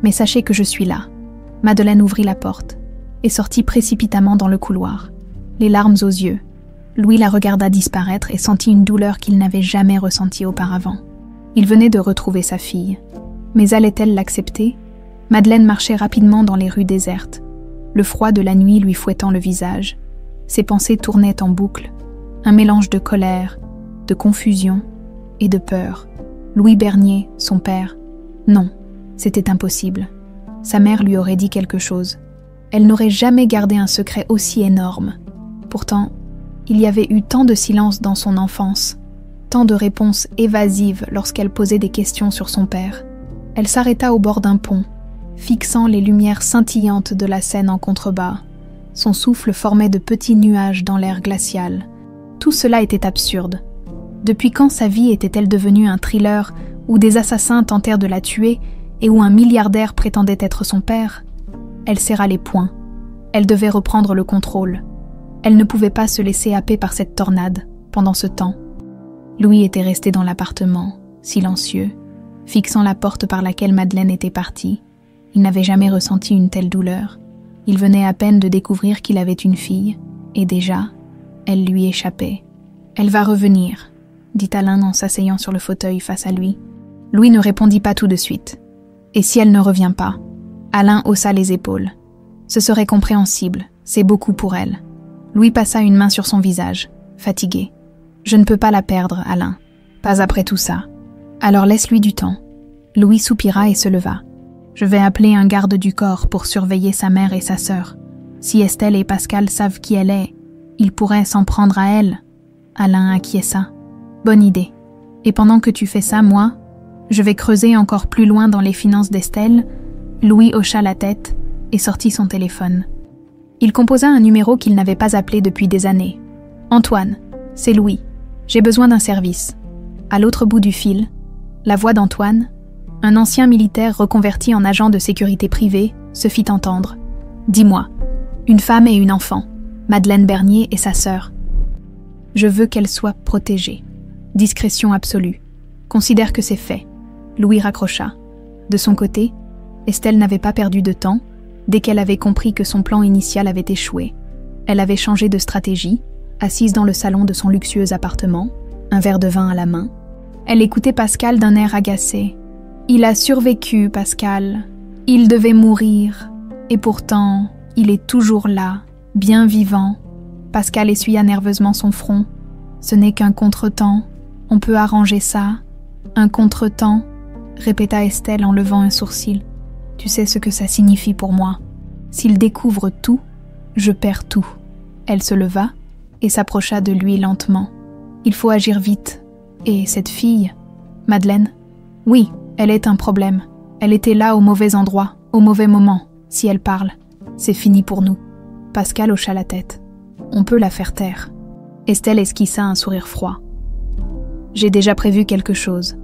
mais sachez que je suis là. » Madeleine ouvrit la porte et sortit précipitamment dans le couloir, les larmes aux yeux. Louis la regarda disparaître et sentit une douleur qu'il n'avait jamais ressentie auparavant. Il venait de retrouver sa fille. Mais allait-elle l'accepter ? Madeleine marchait rapidement dans les rues désertes, le froid de la nuit lui fouettant le visage. Ses pensées tournaient en boucle, un mélange de colère, de confusion et de peur. Louis Bernier, son père, non, c'était impossible. Sa mère lui aurait dit quelque chose. Elle n'aurait jamais gardé un secret aussi énorme. Pourtant, il y avait eu tant de silence dans son enfance, tant de réponses évasives lorsqu'elle posait des questions sur son père. Elle s'arrêta au bord d'un pont, fixant les lumières scintillantes de la Seine en contrebas. Son souffle formait de petits nuages dans l'air glacial. Tout cela était absurde. Depuis quand sa vie était-elle devenue un thriller où des assassins tentèrent de la tuer et où un milliardaire prétendait être son père ? Elle serra les poings. Elle devait reprendre le contrôle. Elle ne pouvait pas se laisser happer par cette tornade, pendant ce temps. Louis était resté dans l'appartement, silencieux, fixant la porte par laquelle Madeleine était partie. Il n'avait jamais ressenti une telle douleur. Il venait à peine de découvrir qu'il avait une fille, et déjà, elle lui échappait. « Elle va revenir », dit Alain en s'asseyant sur le fauteuil face à lui. Louis ne répondit pas tout de suite. « Et si elle ne revient pas ?» Alain haussa les épaules. « Ce serait compréhensible, c'est beaucoup pour elle. » Louis passa une main sur son visage, fatigué. « Je ne peux pas la perdre, Alain. Pas après tout ça. Alors laisse-lui du temps. » Louis soupira et se leva. Je vais appeler un garde du corps pour surveiller sa mère et sa sœur. Si Estelle et Pascal savent qui elle est, ils pourraient s'en prendre à elle. » Alain acquiesça. « Bonne idée. Et pendant que tu fais ça, moi, je vais creuser encore plus loin dans les finances d'Estelle. » Louis hocha la tête et sortit son téléphone. Il composa un numéro qu'il n'avait pas appelé depuis des années. « Antoine, c'est Louis. J'ai besoin d'un service. » À l'autre bout du fil, la voix d'Antoine, un ancien militaire reconverti en agent de sécurité privée, se fit entendre. « Dis-moi, une femme et une enfant, Madeleine Bernier et sa sœur. Je veux qu'elle soit protégée. Discrétion absolue. Considère que c'est fait. » Louis raccrocha. De son côté, Estelle n'avait pas perdu de temps dès qu'elle avait compris que son plan initial avait échoué. Elle avait changé de stratégie, assise dans le salon de son luxueux appartement, un verre de vin à la main. Elle écoutait Pascal d'un air agacé. « Il a survécu, Pascal. Il devait mourir. Et pourtant, il est toujours là, bien vivant. » Pascal essuya nerveusement son front. « Ce n'est qu'un contretemps. On peut arranger ça. Un contretemps, » répéta Estelle en levant un sourcil. « Tu sais ce que ça signifie pour moi. S'il découvre tout, je perds tout. » Elle se leva et s'approcha de lui lentement. « Il faut agir vite. Et cette fille, Madeleine, oui, elle est un problème. Elle était là au mauvais endroit, au mauvais moment. Si elle parle, c'est fini pour nous. » Pascal hocha la tête. « On peut la faire taire. » Estelle esquissa un sourire froid. « J'ai déjà prévu quelque chose. »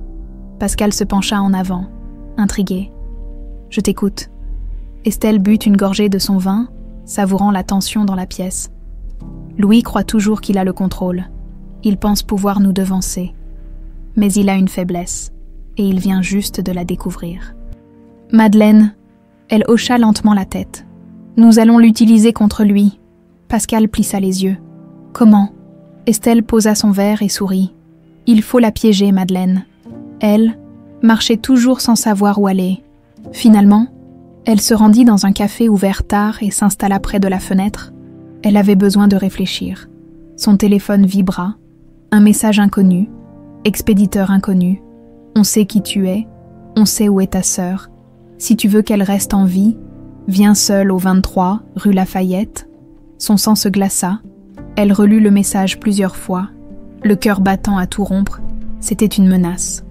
Pascal se pencha en avant, intrigué. « Je t'écoute. » Estelle but une gorgée de son vin, savourant la tension dans la pièce. Louis croit toujours qu'il a le contrôle. Il pense pouvoir nous devancer. Mais il a une faiblesse, et il vient juste de la découvrir. « Madeleine !» Elle hocha lentement la tête. « Nous allons l'utiliser contre lui. » Pascal plissa les yeux. « Comment ?» Estelle posa son verre et sourit. « Il faut la piéger, Madeleine. » Elle marchait toujours sans savoir où aller. Finalement, elle se rendit dans un café ouvert tard et s'installa près de la fenêtre. Elle avait besoin de réfléchir. Son téléphone vibra. Un message inconnu. Expéditeur inconnu. On sait qui tu es. On sait où est ta sœur. Si tu veux qu'elle reste en vie, viens seule au 23, rue Lafayette. Son sang se glaça. Elle relut le message plusieurs fois. Le cœur battant à tout rompre, c'était une menace.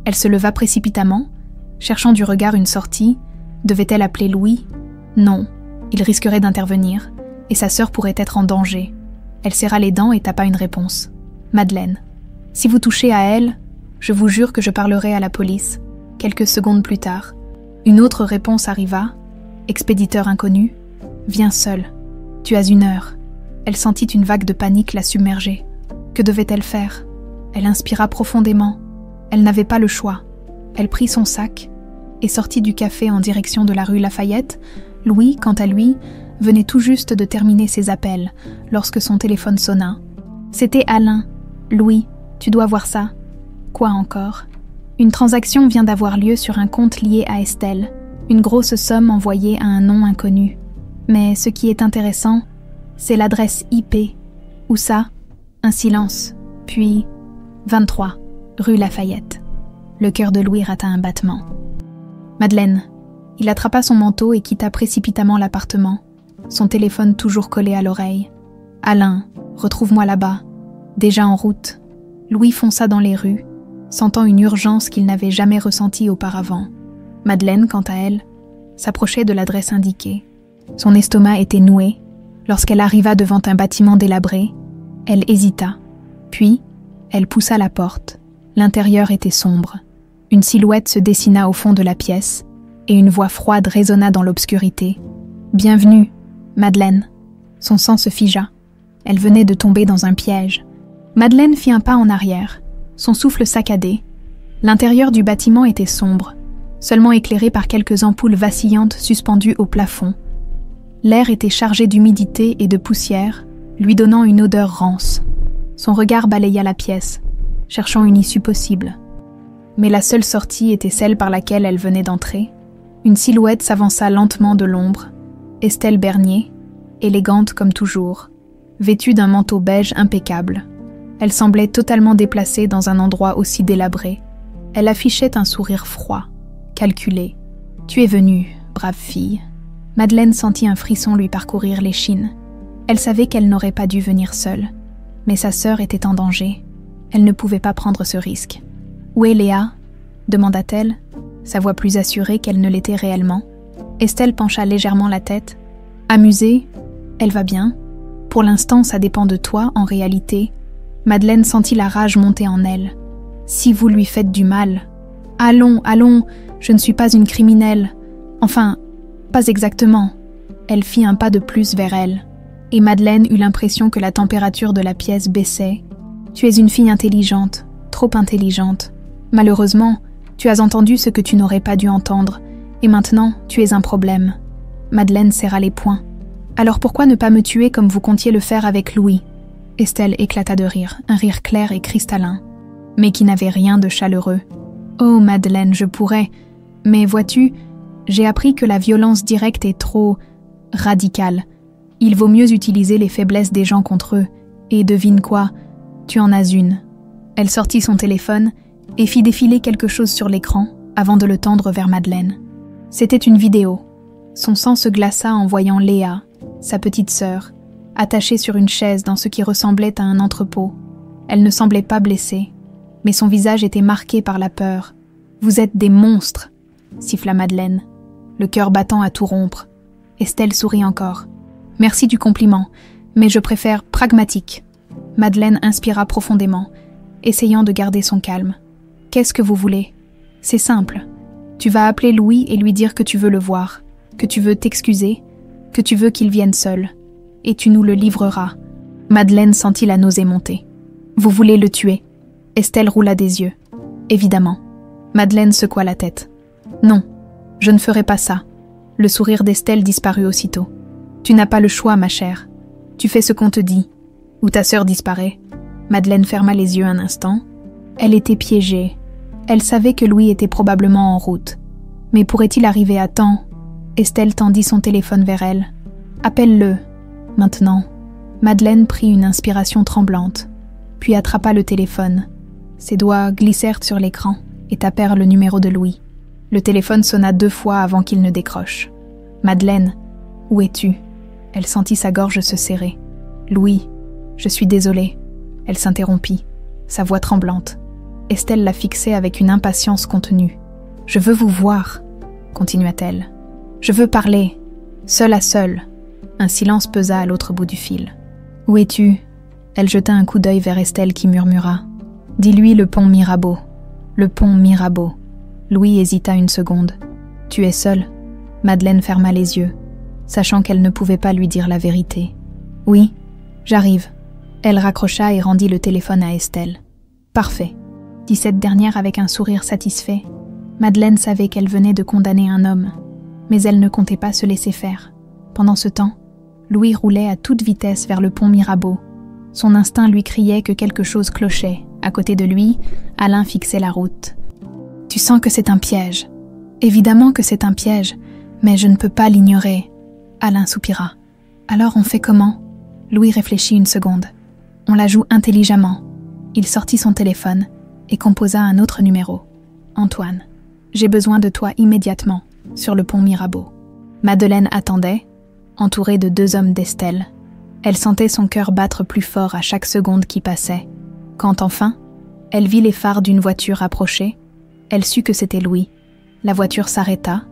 Elle se leva précipitamment, cherchant du regard une sortie. Devait-elle appeler Louis ? Non, il risquerait d'intervenir, et sa sœur pourrait être en danger. Elle serra les dents et tapa une réponse. « Madeleine, si vous touchez à elle, je vous jure que je parlerai à la police. » Quelques secondes plus tard, une autre réponse arriva. « Expéditeur inconnu, viens seul. Tu as 1 heure. » Elle sentit une vague de panique la submerger. Que devait-elle faire ? Elle inspira profondément. Elle n'avait pas le choix. Elle prit son sac et sortit du café en direction de la rue Lafayette. Louis, quant à lui, venait tout juste de terminer ses appels lorsque son téléphone sonna. C'était Alain. « Louis, tu dois voir ça. » « Quoi encore ? » « Une transaction vient d'avoir lieu sur un compte lié à Estelle. Une grosse somme envoyée à un nom inconnu. Mais ce qui est intéressant, c'est l'adresse IP. Où ça ? Un silence. Puis 23, rue Lafayette. Le cœur de Louis rata un battement. « Madeleine !» Il attrapa son manteau et quitta précipitamment l'appartement, son téléphone toujours collé à l'oreille. « Alain, retrouve-moi là-bas. » Déjà en route, Louis fonça dans les rues, sentant une urgence qu'il n'avait jamais ressentie auparavant. Madeleine, quant à elle, s'approchait de l'adresse indiquée. Son estomac était noué. Lorsqu'elle arriva devant un bâtiment délabré, elle hésita. Puis, elle poussa la porte. L'intérieur était sombre. Une silhouette se dessina au fond de la pièce, et une voix froide résonna dans l'obscurité. « Bienvenue, Madeleine. » Son sang se figea. Elle venait de tomber dans un piège. Madeleine fit un pas en arrière, son souffle saccadé. L'intérieur du bâtiment était sombre, seulement éclairé par quelques ampoules vacillantes suspendues au plafond. L'air était chargé d'humidité et de poussière, lui donnant une odeur rance. Son regard balaya la pièce, cherchant une issue possible. Mais la seule sortie était celle par laquelle elle venait d'entrer. Une silhouette s'avança lentement de l'ombre. Estelle Bernier, élégante comme toujours, vêtue d'un manteau beige impeccable. Elle semblait totalement déplacée dans un endroit aussi délabré. Elle affichait un sourire froid, calculé. Tu es venue, brave fille. Madeleine sentit un frisson lui parcourir l'échine. Elle savait qu'elle n'aurait pas dû venir seule. Mais sa sœur était en danger. Elle ne pouvait pas prendre ce risque. « Où est Léa ?» demanda-t-elle, sa voix plus assurée qu'elle ne l'était réellement. Estelle pencha légèrement la tête. Amusée, elle va bien. Pour l'instant, ça dépend de toi, en réalité. Madeleine sentit la rage monter en elle. Si vous lui faites du mal. Allons, allons, je ne suis pas une criminelle. Enfin, pas exactement. Elle fit un pas de plus vers elle. Et Madeleine eut l'impression que la température de la pièce baissait. Tu es une fille intelligente, trop intelligente. Malheureusement, tu as entendu ce que tu n'aurais pas dû entendre, et maintenant, tu es un problème. Madeleine serra les poings. Alors pourquoi ne pas me tuer comme vous comptiez le faire avec Louis ? Estelle éclata de rire, un rire clair et cristallin, mais qui n'avait rien de chaleureux. Oh Madeleine, je pourrais, mais vois-tu, j'ai appris que la violence directe est trop radicale. Il vaut mieux utiliser les faiblesses des gens contre eux, et devine quoi, tu en as une. Elle sortit son téléphone et fit défiler quelque chose sur l'écran avant de le tendre vers Madeleine. C'était une vidéo. Son sang se glaça en voyant Léa, sa petite sœur, attachée sur une chaise dans ce qui ressemblait à un entrepôt. Elle ne semblait pas blessée, mais son visage était marqué par la peur. « Vous êtes des monstres !» siffla Madeleine, le cœur battant à tout rompre. Estelle sourit encore. « Merci du compliment, mais je préfère pragmatique. » Madeleine inspira profondément, essayant de garder son calme. « Qu'est-ce que vous voulez ? C'est simple. Tu vas appeler Louis et lui dire que tu veux le voir, que tu veux t'excuser, que tu veux qu'il vienne seul. Et tu nous le livreras. » Madeleine sentit la nausée monter. « Vous voulez le tuer ?» Estelle roula des yeux. « Évidemment. » Madeleine secoua la tête. « Non, je ne ferai pas ça. » Le sourire d'Estelle disparut aussitôt. « Tu n'as pas le choix, ma chère. Tu fais ce qu'on te dit. Ou ta sœur disparaît. » Madeleine ferma les yeux un instant. Elle était piégée. Elle savait que Louis était probablement en route. Mais pourrait-il arriver à temps ? Estelle tendit son téléphone vers elle. « Appelle-le. Maintenant. » Madeleine prit une inspiration tremblante, puis attrapa le téléphone. Ses doigts glissèrent sur l'écran et tapèrent le numéro de Louis. Le téléphone sonna 2 fois avant qu'il ne décroche. « Madeleine, où es-tu » Elle sentit sa gorge se serrer. « Louis, je suis désolée. » Elle s'interrompit, sa voix tremblante. Estelle la fixait avec une impatience contenue. « Je veux vous voir, » continua-t-elle. « Je veux parler, seul à seul. » Un silence pesa à l'autre bout du fil. « Où es-tu » Elle jeta un coup d'œil vers Estelle qui murmura. « Dis-lui le pont Mirabeau. Le pont Mirabeau. » Louis hésita une seconde. « Tu es seule » Madeleine ferma les yeux, sachant qu'elle ne pouvait pas lui dire la vérité. « Oui, j'arrive. » Elle raccrocha et rendit le téléphone à Estelle. « Parfait » dit cette dernière avec un sourire satisfait. Madeleine savait qu'elle venait de condamner un homme, mais elle ne comptait pas se laisser faire. Pendant ce temps, Louis roulait à toute vitesse vers le pont Mirabeau. Son instinct lui criait que quelque chose clochait. À côté de lui, Alain fixait la route. « Tu sens que c'est un piège. »« Évidemment que c'est un piège, mais je ne peux pas l'ignorer. » Alain soupira. « Alors on fait comment ?» Louis réfléchit une seconde. « On la joue intelligemment. » Il sortit son téléphone et composa un autre numéro. « Antoine, j'ai besoin de toi immédiatement, sur le pont Mirabeau. » Madeleine attendait, entourée de 2 hommes d'Estelle. Elle sentait son cœur battre plus fort à chaque seconde qui passait. Quand enfin, elle vit les phares d'une voiture approcher, elle sut que c'était Louis. La voiture s'arrêta,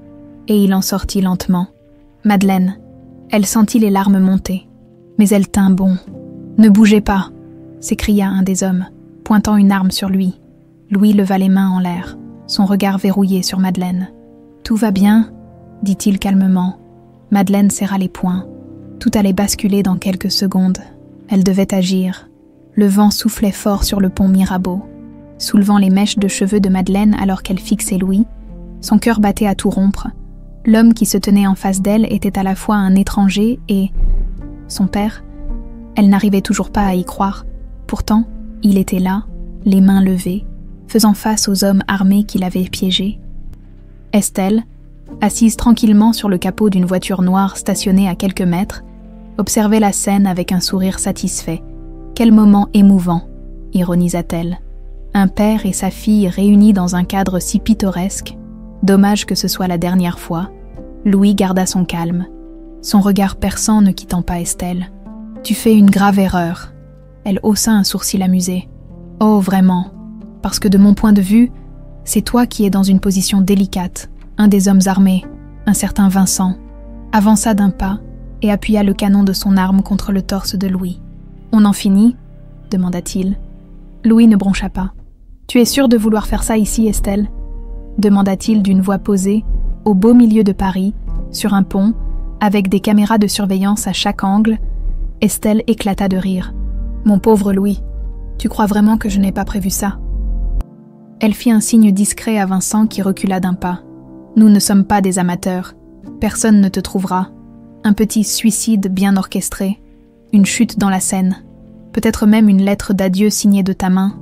et il en sortit lentement. Madeleine, elle sentit les larmes monter, mais elle tint bon. « Ne bougez pas !» s'écria un des hommes, pointant une arme sur lui. Louis leva les mains en l'air, son regard verrouillé sur Madeleine. « Tout va bien ?» dit-il calmement. Madeleine serra les poings. Tout allait basculer dans quelques secondes. Elle devait agir. Le vent soufflait fort sur le pont Mirabeau, soulevant les mèches de cheveux de Madeleine alors qu'elle fixait Louis. Son cœur battait à tout rompre. L'homme qui se tenait en face d'elle était à la fois un étranger et... son père. Elle n'arrivait toujours pas à y croire. Pourtant, il était là, les mains levées, faisant face aux hommes armés qui l'avaient piégé. Estelle, assise tranquillement sur le capot d'une voiture noire stationnée à quelques mètres, observait la scène avec un sourire satisfait. Quel moment émouvant, ironisa-t-elle. Un père et sa fille réunis dans un cadre si pittoresque. Dommage que ce soit la dernière fois. Louis garda son calme, son regard perçant ne quittant pas Estelle. « Tu fais une grave erreur. » Elle haussa un sourcil amusé. « Oh, vraiment. Parce que de mon point de vue, c'est toi qui es dans une position délicate. Un des hommes armés, un certain Vincent, avança d'un pas et appuya le canon de son arme contre le torse de Louis. « On en finit ?» demanda-t-il. Louis ne broncha pas. « Tu es sûre de vouloir faire ça ici, Estelle ?» demanda-t-il d'une voix posée, au beau milieu de Paris, sur un pont, avec des caméras de surveillance à chaque angle. Estelle éclata de rire. « Mon pauvre Louis, tu crois vraiment que je n'ai pas prévu ça ?» Elle fit un signe discret à Vincent qui recula d'un pas. « Nous ne sommes pas des amateurs. Personne ne te trouvera. Un petit suicide bien orchestré. Une chute dans la Seine. Peut-être même une lettre d'adieu signée de ta main. »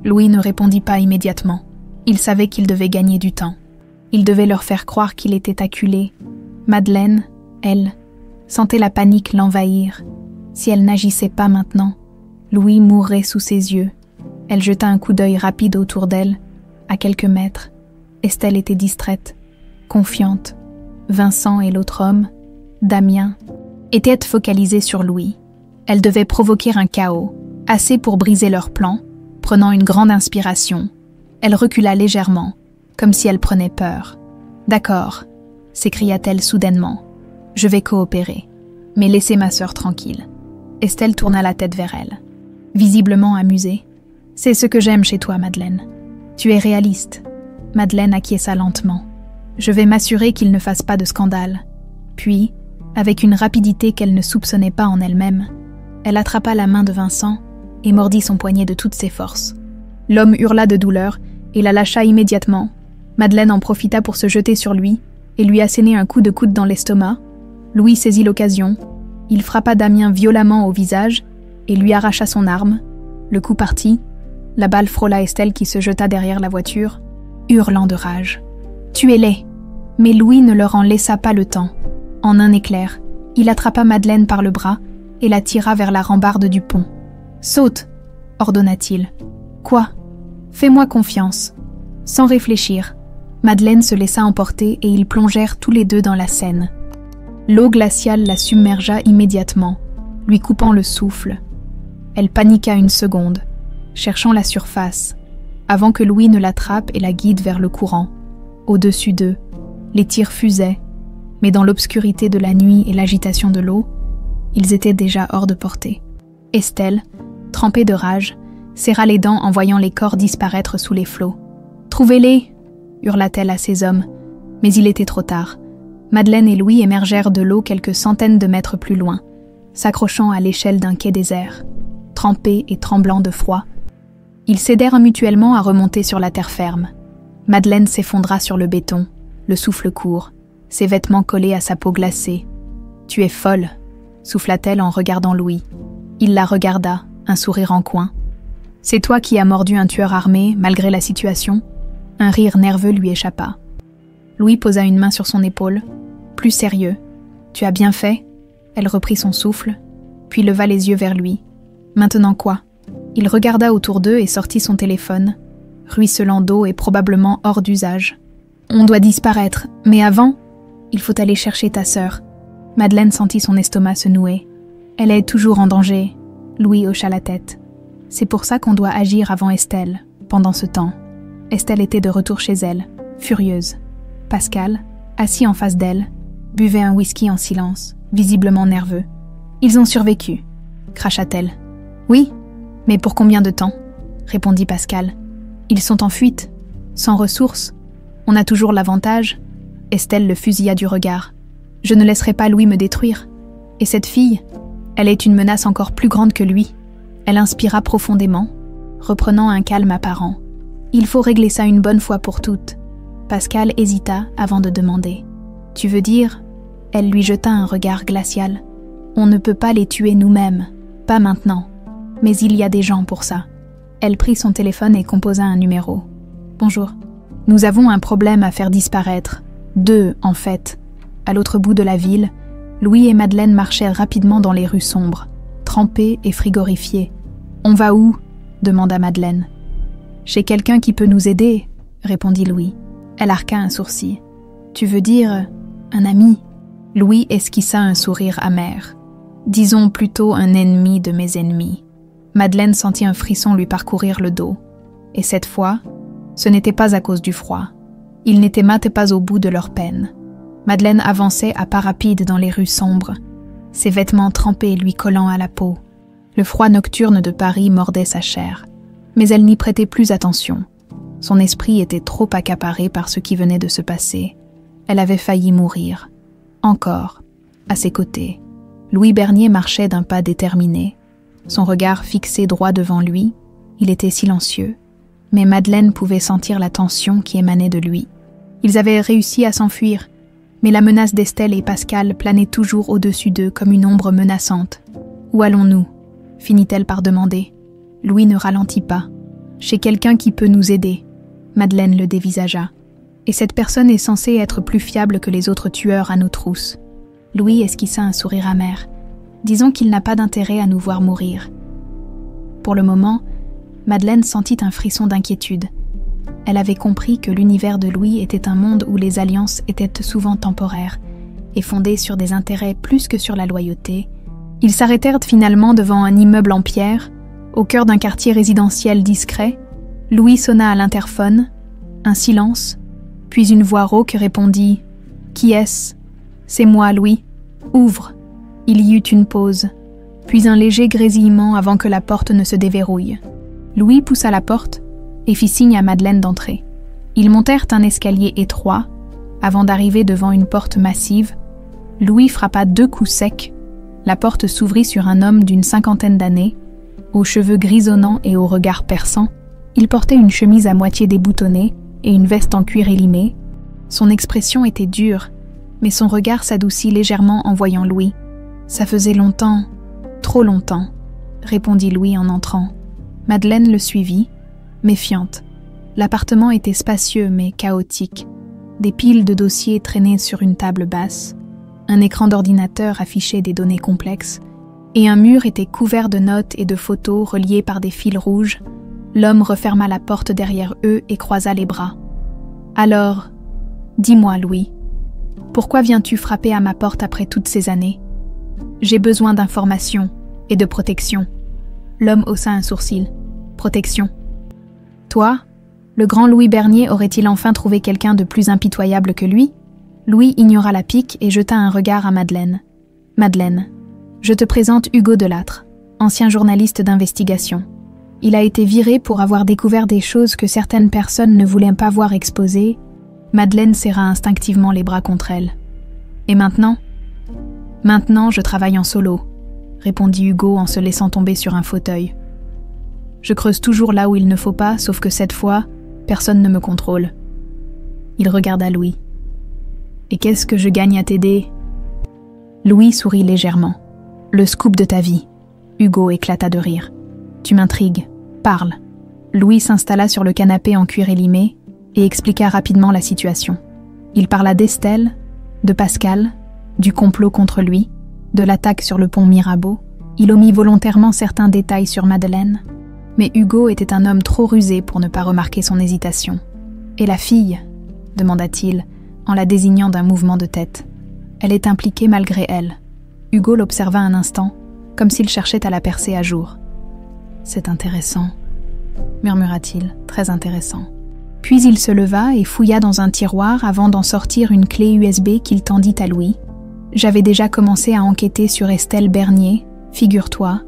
Louis ne répondit pas immédiatement. Il savait qu'il devait gagner du temps. Il devait leur faire croire qu'il était acculé. Madeleine, elle, sentait la panique l'envahir. Si elle n'agissait pas maintenant, Louis mourrait sous ses yeux. Elle jeta un coup d'œil rapide autour d'elle. À quelques mètres, Estelle était distraite, confiante. Vincent et l'autre homme, Damien, étaient focalisés sur Louis. Elle devait provoquer un chaos, assez pour briser leur plan. Prenant une grande inspiration, elle recula légèrement, comme si elle prenait peur. « D'accord, » s'écria-t-elle soudainement. « Je vais coopérer, mais laissez ma sœur tranquille. » Estelle tourna la tête vers elle, visiblement amusée. « C'est ce que j'aime chez toi, Madeleine. Tu es réaliste. » Madeleine acquiesça lentement. « Je vais m'assurer qu'il ne fasse pas de scandale. » Puis, avec une rapidité qu'elle ne soupçonnait pas en elle-même, elle attrapa la main de Vincent et mordit son poignet de toutes ses forces. L'homme hurla de douleur et la lâcha immédiatement. Madeleine en profita pour se jeter sur lui et lui asséner un coup de coude dans l'estomac. Louis saisit l'occasion. Il frappa Damien violemment au visage et lui arracha son arme. Le coup partit. La balle frôla Estelle qui se jeta derrière la voiture, hurlant de rage. « Tuez-les !» Mais Louis ne leur en laissa pas le temps. En un éclair, il attrapa Madeleine par le bras et la tira vers la rambarde du pont. « Saute !» ordonna-t-il. « Quoi ? Fais-moi confiance. » Sans réfléchir, Madeleine se laissa emporter et ils plongèrent tous les deux dans la Seine. L'eau glaciale la submergea immédiatement, lui coupant le souffle. Elle paniqua une seconde, cherchant la surface, avant que Louis ne l'attrape et la guide vers le courant. Au-dessus d'eux, les tirs fusaient, mais dans l'obscurité de la nuit et l'agitation de l'eau, ils étaient déjà hors de portée. Estelle, trempée de rage, serra les dents en voyant les corps disparaître sous les flots. « Trouvez-les !» hurla-t-elle à ses hommes, mais il était trop tard. Madeleine et Louis émergèrent de l'eau quelques centaines de mètres plus loin, s'accrochant à l'échelle d'un quai désert. Trempés et tremblants de froid, ils s'aidèrent mutuellement à remonter sur la terre ferme. Madeleine s'effondra sur le béton, le souffle court, ses vêtements collés à sa peau glacée. « Tu es folle !» souffla-t-elle en regardant Louis. Il la regarda, un sourire en coin. « C'est toi qui as mordu un tueur armé, malgré la situation ?» Un rire nerveux lui échappa. Louis posa une main sur son épaule, plus sérieux. « Tu as bien fait ?» Elle reprit son souffle, puis leva les yeux vers lui. « Maintenant quoi ?» Il regarda autour d'eux et sortit son téléphone, ruisselant d'eau et probablement hors d'usage. « On doit disparaître, mais avant, il faut aller chercher ta sœur. » Madeleine sentit son estomac se nouer. « Elle est toujours en danger. » Louis hocha la tête. « C'est pour ça qu'on doit agir avant Estelle, pendant ce temps. » Estelle était de retour chez elle, furieuse. Pascal, assis en face d'elle, buvait un whisky en silence, visiblement nerveux. « Ils ont survécu, » cracha-t-elle. « Oui, mais pour combien de temps ?» répondit Pascal. « Ils sont en fuite, sans ressources. On a toujours l'avantage. » Estelle le fusilla du regard. « Je ne laisserai pas Louis me détruire. Et cette fille, elle est une menace encore plus grande que lui. » Elle inspira profondément, reprenant un calme apparent. « Il faut régler ça une bonne fois pour toutes. » Pascal hésita avant de demander. « Tu veux dire ?» Elle lui jeta un regard glacial. « On ne peut pas les tuer nous-mêmes, pas maintenant. Mais il y a des gens pour ça. » Elle prit son téléphone et composa un numéro. « Bonjour. Nous avons un problème à faire disparaître. 2, en fait. » À l'autre bout de la ville, Louis et Madeleine marchèrent rapidement dans les rues sombres, trempés et frigorifiés. « On va où ?» demanda Madeleine. « Chez quelqu'un qui peut nous aider, » répondit Louis. Elle arqua un sourcil. « Tu veux dire un ami ?» Louis esquissa un sourire amer. « Disons plutôt un ennemi de mes ennemis. » Madeleine sentit un frisson lui parcourir le dos. Et cette fois, ce n'était pas à cause du froid. Ils n'étaient pas au bout de leur peine. Madeleine avançait à pas rapides dans les rues sombres, ses vêtements trempés lui collant à la peau. Le froid nocturne de Paris mordait sa chair, mais elle n'y prêtait plus attention. Son esprit était trop accaparé par ce qui venait de se passer. Elle avait failli mourir. Encore, à ses côtés, Louis Bernier marchait d'un pas déterminé, son regard fixé droit devant lui. Il était silencieux, mais Madeleine pouvait sentir la tension qui émanait de lui. Ils avaient réussi à s'enfuir, mais la menace d'Estelle et Pascal planait toujours au-dessus d'eux comme une ombre menaçante. « Où allons-nous » finit-elle par demander. Louis ne ralentit pas. « Chez quelqu'un qui peut nous aider. » Madeleine le dévisagea. « Et cette personne est censée être plus fiable que les autres tueurs à nos trousses. » Louis esquissa un sourire amer. « Disons qu'il n'a pas d'intérêt à nous voir mourir. » Pour le moment, Madeleine sentit un frisson d'inquiétude. Elle avait compris que l'univers de Louis était un monde où les alliances étaient souvent temporaires et fondées sur des intérêts plus que sur la loyauté. Ils s'arrêtèrent finalement devant un immeuble en pierre, au cœur d'un quartier résidentiel discret. Louis sonna à l'interphone, un silence, puis une voix rauque répondit « Qui est-ce ?»« C'est moi, Louis. Ouvre. » Il y eut une pause, puis un léger grésillement avant que la porte ne se déverrouille. Louis poussa la porte et fit signe à Madeleine d'entrer. Ils montèrent un escalier étroit. Avant d'arriver devant une porte massive, Louis frappa 2 coups secs. La porte s'ouvrit sur un homme d'une 50aine d'années, aux cheveux grisonnants et au regard perçant. Il portait une chemise à moitié déboutonnée et une veste en cuir élimé. Son expression était dure, mais son regard s'adoucit légèrement en voyant Louis. « Ça faisait longtemps, trop longtemps », répondit Louis en entrant. Madeleine le suivit, méfiante. L'appartement était spacieux mais chaotique. Des piles de dossiers traînaient sur une table basse. Un écran d'ordinateur affichait des données complexes. Et un mur était couvert de notes et de photos reliées par des fils rouges. L'homme referma la porte derrière eux et croisa les bras. « Alors, dis-moi, Louis, pourquoi viens-tu frapper à ma porte après toutes ces années ? J'ai besoin d'informations et de protection. » L'homme haussa un sourcil. « Protection. Toi, le grand Louis Bernier aurait-il enfin trouvé quelqu'un de plus impitoyable que lui ?» Louis ignora la pique et jeta un regard à Madeleine. « Madeleine, je te présente Hugo Delattre, ancien journaliste d'investigation. Il a été viré pour avoir découvert des choses que certaines personnes ne voulaient pas voir exposées. » Madeleine serra instinctivement les bras contre elle. « Et maintenant ? » « Maintenant, je travaille en solo, » répondit Hugo en se laissant tomber sur un fauteuil. « Je creuse toujours là où il ne faut pas, sauf que cette fois, personne ne me contrôle. » Il regarda Louis. « Et qu'est-ce que je gagne à t'aider ?» Louis sourit légèrement. « Le scoop de ta vie. » Hugo éclata de rire. « Tu m'intrigues. Parle. » Louis s'installa sur le canapé en cuir élimé et expliqua rapidement la situation. Il parla d'Estelle, de Pascal, du complot contre lui, de l'attaque sur le pont Mirabeau. Il omit volontairement certains détails sur Madeleine, mais Hugo était un homme trop rusé pour ne pas remarquer son hésitation. « Et la fille ?» demanda-t-il, en la désignant d'un mouvement de tête. « Elle est impliquée malgré elle. » Hugo l'observa un instant, comme s'il cherchait à la percer à jour. « C'est intéressant, » murmura-t-il, très intéressant. Puis il se leva et fouilla dans un tiroir avant d'en sortir une clé USB qu'il tendit à Louis. J'avais déjà commencé à enquêter sur Estelle Bernier, figure-toi.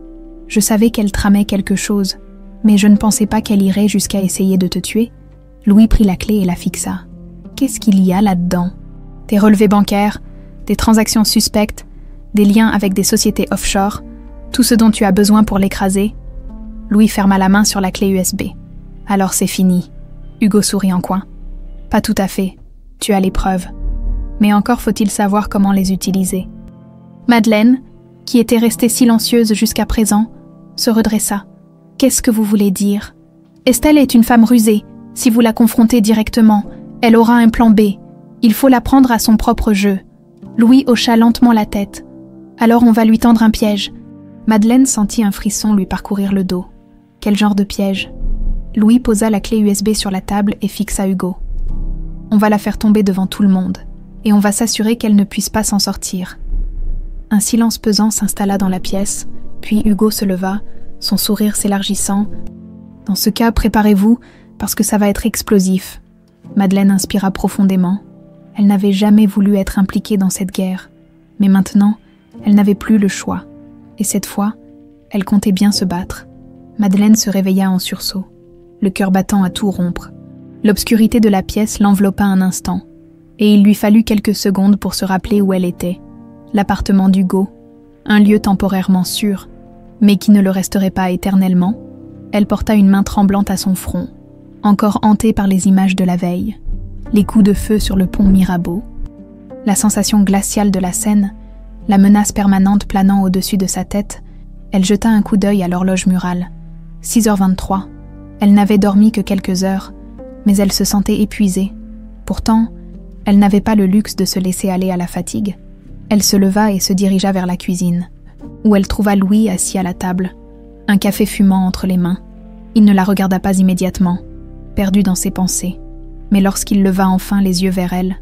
Je savais qu'elle tramait quelque chose, mais je ne pensais pas qu'elle irait jusqu'à essayer de te tuer. Louis prit la clé et la fixa. Qu'est-ce qu'il y a là-dedans ? Des relevés bancaires, des transactions suspectes, des liens avec des sociétés offshore, tout ce dont tu as besoin pour l'écraser. Louis ferma la main sur la clé USB. Alors c'est fini. Hugo sourit en coin. Pas tout à fait. Tu as les preuves. Mais encore faut-il savoir comment les utiliser. Madeleine, qui était restée silencieuse jusqu'à présent, se redressa. Qu'est-ce que vous voulez dire ? Estelle est une femme rusée. Si vous la confrontez directement, elle aura un plan B. Il faut la prendre à son propre jeu. Louis hocha lentement la tête. Alors on va lui tendre un piège. Madeleine sentit un frisson lui parcourir le dos. Quel genre de piège ? Louis posa la clé USB sur la table et fixa Hugo. On va la faire tomber devant tout le monde, et on va s'assurer qu'elle ne puisse pas s'en sortir. » Un silence pesant s'installa dans la pièce, puis Hugo se leva, son sourire s'élargissant. « Dans ce cas, préparez-vous, parce que ça va être explosif. » Madeleine inspira profondément. Elle n'avait jamais voulu être impliquée dans cette guerre, mais maintenant, elle n'avait plus le choix. Et cette fois, elle comptait bien se battre. Madeleine se réveilla en sursaut, le cœur battant à tout rompre. L'obscurité de la pièce l'enveloppa un instant, et il lui fallut quelques secondes pour se rappeler où elle était. L'appartement d'Hugo, un lieu temporairement sûr, mais qui ne le resterait pas éternellement. Elle porta une main tremblante à son front, encore hantée par les images de la veille, les coups de feu sur le pont Mirabeau, la sensation glaciale de la scène, la menace permanente planant au-dessus de sa tête. Elle jeta un coup d'œil à l'horloge murale. 6h23. Elle n'avait dormi que quelques heures, mais elle se sentait épuisée. Pourtant, elle n'avait pas le luxe de se laisser aller à la fatigue. Elle se leva et se dirigea vers la cuisine, où elle trouva Louis assis à la table, un café fumant entre les mains. Il ne la regarda pas immédiatement, perdu dans ses pensées, mais lorsqu'il leva enfin les yeux vers elle,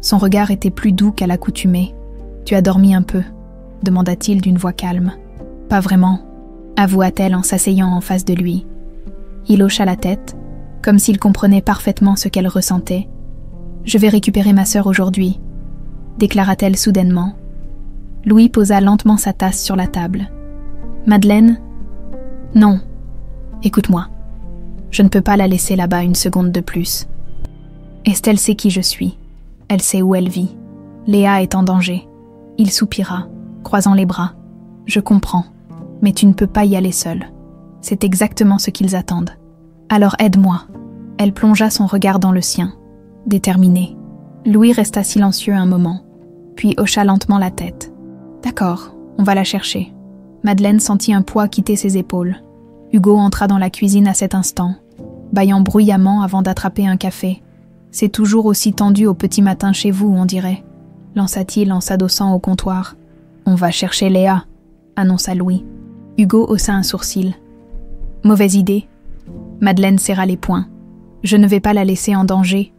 son regard était plus doux qu'à l'accoutumée. « Tu as dormi un peu ?» demanda-t-il d'une voix calme. « Pas vraiment », avoua-t-elle en s'asseyant en face de lui. Il hocha la tête, comme s'il comprenait parfaitement ce qu'elle ressentait. « Je vais récupérer ma sœur aujourd'hui », déclara-t-elle soudainement. Louis posa lentement sa tasse sur la table. « Madeleine ? Non. Écoute-moi. Je ne peux pas la laisser là-bas une seconde de plus. Estelle sait qui je suis. Elle sait où elle vit. Léa est en danger. » Il soupira, croisant les bras. « Je comprends, mais tu ne peux pas y aller seule. C'est exactement ce qu'ils attendent. Alors aide-moi. » Elle plongea son regard dans le sien, déterminée. Louis resta silencieux un moment, puis hocha lentement la tête. « D'accord, on va la chercher. » Madeleine sentit un poids quitter ses épaules. Hugo entra dans la cuisine à cet instant, bâillant bruyamment avant d'attraper un café. « C'est toujours aussi tendu au petit matin chez vous, on dirait. » lança-t-il en s'adossant au comptoir. « On va chercher Léa, » annonça Louis. Hugo haussa un sourcil. « Mauvaise idée. » Madeleine serra les poings. « Je ne vais pas la laisser en danger. »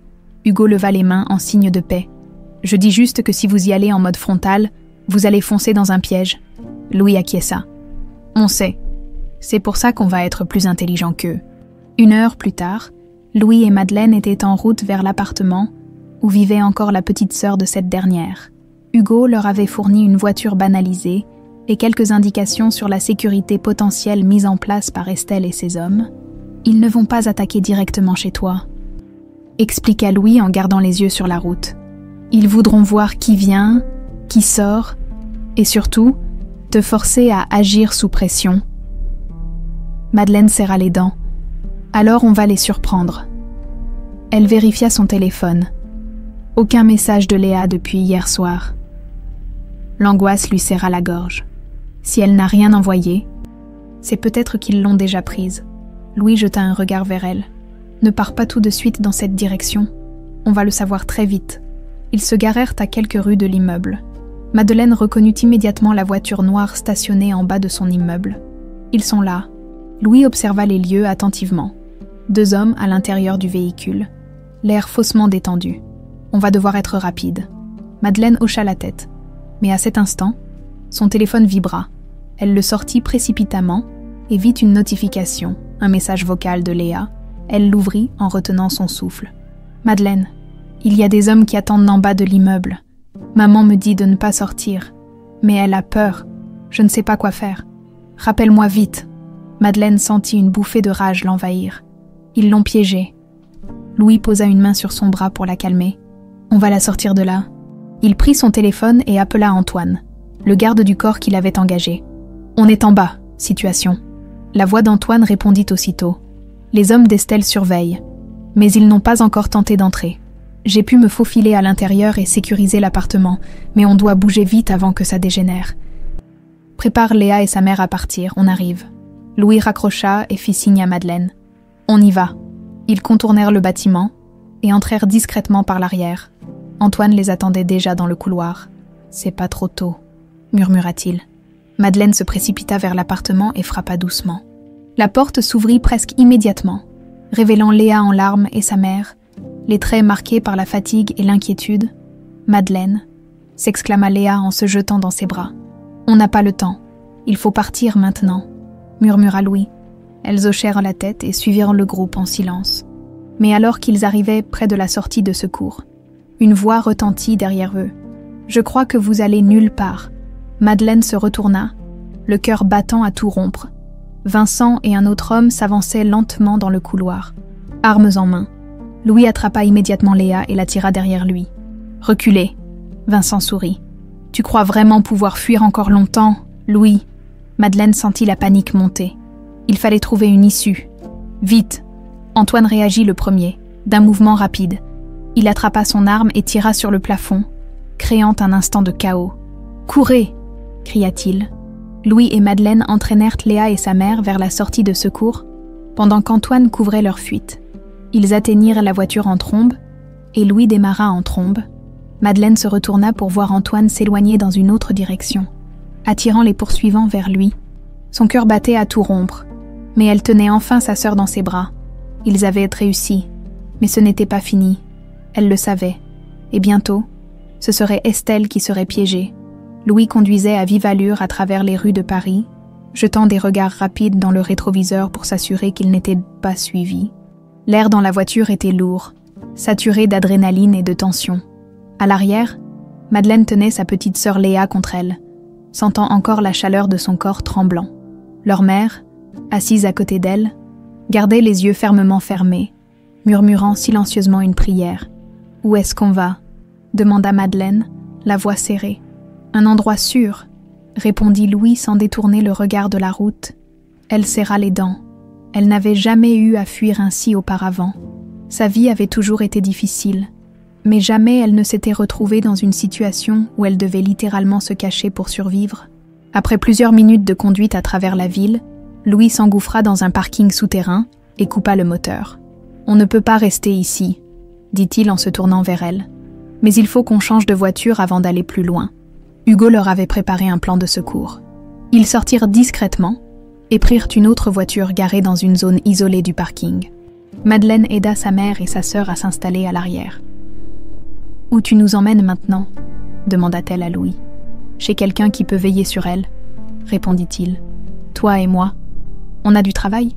Hugo leva les mains en signe de paix. « Je dis juste que si vous y allez en mode frontal, vous allez foncer dans un piège. » Louis acquiesça. « On sait. C'est pour ça qu'on va être plus intelligent qu'eux. » 1 heure plus tard, Louis et Madeleine étaient en route vers l'appartement où vivait encore la petite sœur de cette dernière. Hugo leur avait fourni une voiture banalisée et quelques indications sur la sécurité potentielle mise en place par Estelle et ses hommes. « Ils ne vont pas attaquer directement chez toi, » expliqua Louis en gardant les yeux sur la route. « Ils voudront voir qui vient, qui sort, et surtout, te forcer à agir sous pression. » Madeleine serra les dents. « Alors on va les surprendre. » Elle vérifia son téléphone. Aucun message de Léa depuis hier soir. L'angoisse lui serra la gorge. Si elle n'a rien envoyé, c'est peut-être qu'ils l'ont déjà prise. Louis jeta un regard vers elle. Ne pars pas tout de suite dans cette direction. On va le savoir très vite. Ils se garèrent à quelques rues de l'immeuble. Madeleine reconnut immédiatement la voiture noire stationnée en bas de son immeuble. Ils sont là. Louis observa les lieux attentivement. 2 hommes à l'intérieur du véhicule, l'air faussement détendu. On va devoir être rapide. Madeleine hocha la tête. Mais à cet instant, son téléphone vibra. Elle le sortit précipitamment et vit une notification, un message vocal de Léa. Elle l'ouvrit en retenant son souffle. « Madeleine, il y a des hommes qui attendent en bas de l'immeuble. Maman me dit de ne pas sortir. Mais elle a peur. Je ne sais pas quoi faire. Rappelle-moi vite. » Madeleine sentit une bouffée de rage l'envahir. Ils l'ont piégée. Louis posa une main sur son bras pour la calmer. « On va la sortir de là. » Il prit son téléphone et appela Antoine, le garde du corps qu'il avait engagé. « On est en bas, situation. » La voix d'Antoine répondit aussitôt. « Les hommes d'Estelle surveillent, mais ils n'ont pas encore tenté d'entrer. J'ai pu me faufiler à l'intérieur et sécuriser l'appartement, mais on doit bouger vite avant que ça dégénère. Prépare Léa et sa mère à partir, on arrive. » Louis raccrocha et fit signe à Madeleine. « On y va. » Ils contournèrent le bâtiment et entrèrent discrètement par l'arrière. Antoine les attendait déjà dans le couloir. « C'est pas trop tôt, » murmura-t-il. Madeleine se précipita vers l'appartement et frappa doucement. La porte s'ouvrit presque immédiatement, révélant Léa en larmes et sa mère, les traits marqués par la fatigue et l'inquiétude. « Madeleine !» s'exclama Léa en se jetant dans ses bras. « On n'a pas le temps. Il faut partir maintenant », murmura Louis. Elles hochèrent la tête et suivirent le groupe en silence. Mais alors qu'ils arrivaient près de la sortie de secours, une voix retentit derrière eux. « Je crois que vous allez nulle part. » Madeleine se retourna, le cœur battant à tout rompre. Vincent et un autre homme s'avançaient lentement dans le couloir, armes en main. Louis attrapa immédiatement Léa et la tira derrière lui. « Reculez !» Vincent sourit. « Tu crois vraiment pouvoir fuir encore longtemps, Louis ?» Madeleine sentit la panique monter. Il fallait trouver une issue. « Vite !» Antoine réagit le premier, d'un mouvement rapide. Il attrapa son arme et tira sur le plafond, créant un instant de chaos. « Courez !» cria-t-il. Louis et Madeleine entraînèrent Léa et sa mère vers la sortie de secours, pendant qu'Antoine couvrait leur fuite. Ils atteignirent la voiture en trombe, et Louis démarra en trombe. Madeleine se retourna pour voir Antoine s'éloigner dans une autre direction, attirant les poursuivants vers lui. Son cœur battait à tout rompre, mais elle tenait enfin sa sœur dans ses bras. Ils avaient réussi, mais ce n'était pas fini. Elle le savait, et bientôt, ce serait Estelle qui serait piégée. Louis conduisait à vive allure à travers les rues de Paris, jetant des regards rapides dans le rétroviseur pour s'assurer qu'il n'était pas suivi. L'air dans la voiture était lourd, saturé d'adrénaline et de tension. À l'arrière, Madeleine tenait sa petite sœur Léa contre elle, sentant encore la chaleur de son corps tremblant. Leur mère, assise à côté d'elle, gardait les yeux fermement fermés, murmurant silencieusement une prière. « Où est-ce qu'on va ?» demanda Madeleine, la voix serrée. « Un endroit sûr », répondit Louis sans détourner le regard de la route. Elle serra les dents. Elle n'avait jamais eu à fuir ainsi auparavant. Sa vie avait toujours été difficile, mais jamais elle ne s'était retrouvée dans une situation où elle devait littéralement se cacher pour survivre. Après plusieurs minutes de conduite à travers la ville, Louis s'engouffra dans un parking souterrain et coupa le moteur. « On ne peut pas rester ici », dit-il en se tournant vers elle. « Mais il faut qu'on change de voiture avant d'aller plus loin. » Hugo leur avait préparé un plan de secours. Ils sortirent discrètement et prirent une autre voiture garée dans une zone isolée du parking. Madeleine aida sa mère et sa sœur à s'installer à l'arrière. « Où tu nous emmènes maintenant ?» demanda-t-elle à Louis. « Chez quelqu'un qui peut veiller sur elle, » répondit-il. « Toi et moi. On a du travail ?»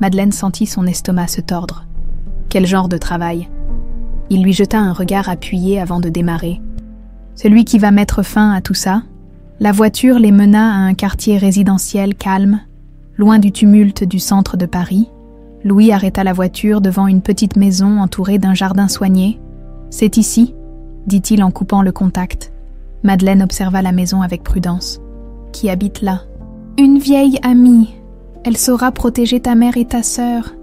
Madeleine sentit son estomac se tordre. « Quel genre de travail ?» Il lui jeta un regard appuyé avant de démarrer. Celui qui va mettre fin à tout ça. La voiture les mena à un quartier résidentiel calme, loin du tumulte du centre de Paris. Louis arrêta la voiture devant une petite maison entourée d'un jardin soigné. « C'est ici ?» dit-il en coupant le contact. Madeleine observa la maison avec prudence. « Qui habite là ?»« Une vieille amie. Elle saura protéger ta mère et ta sœur. »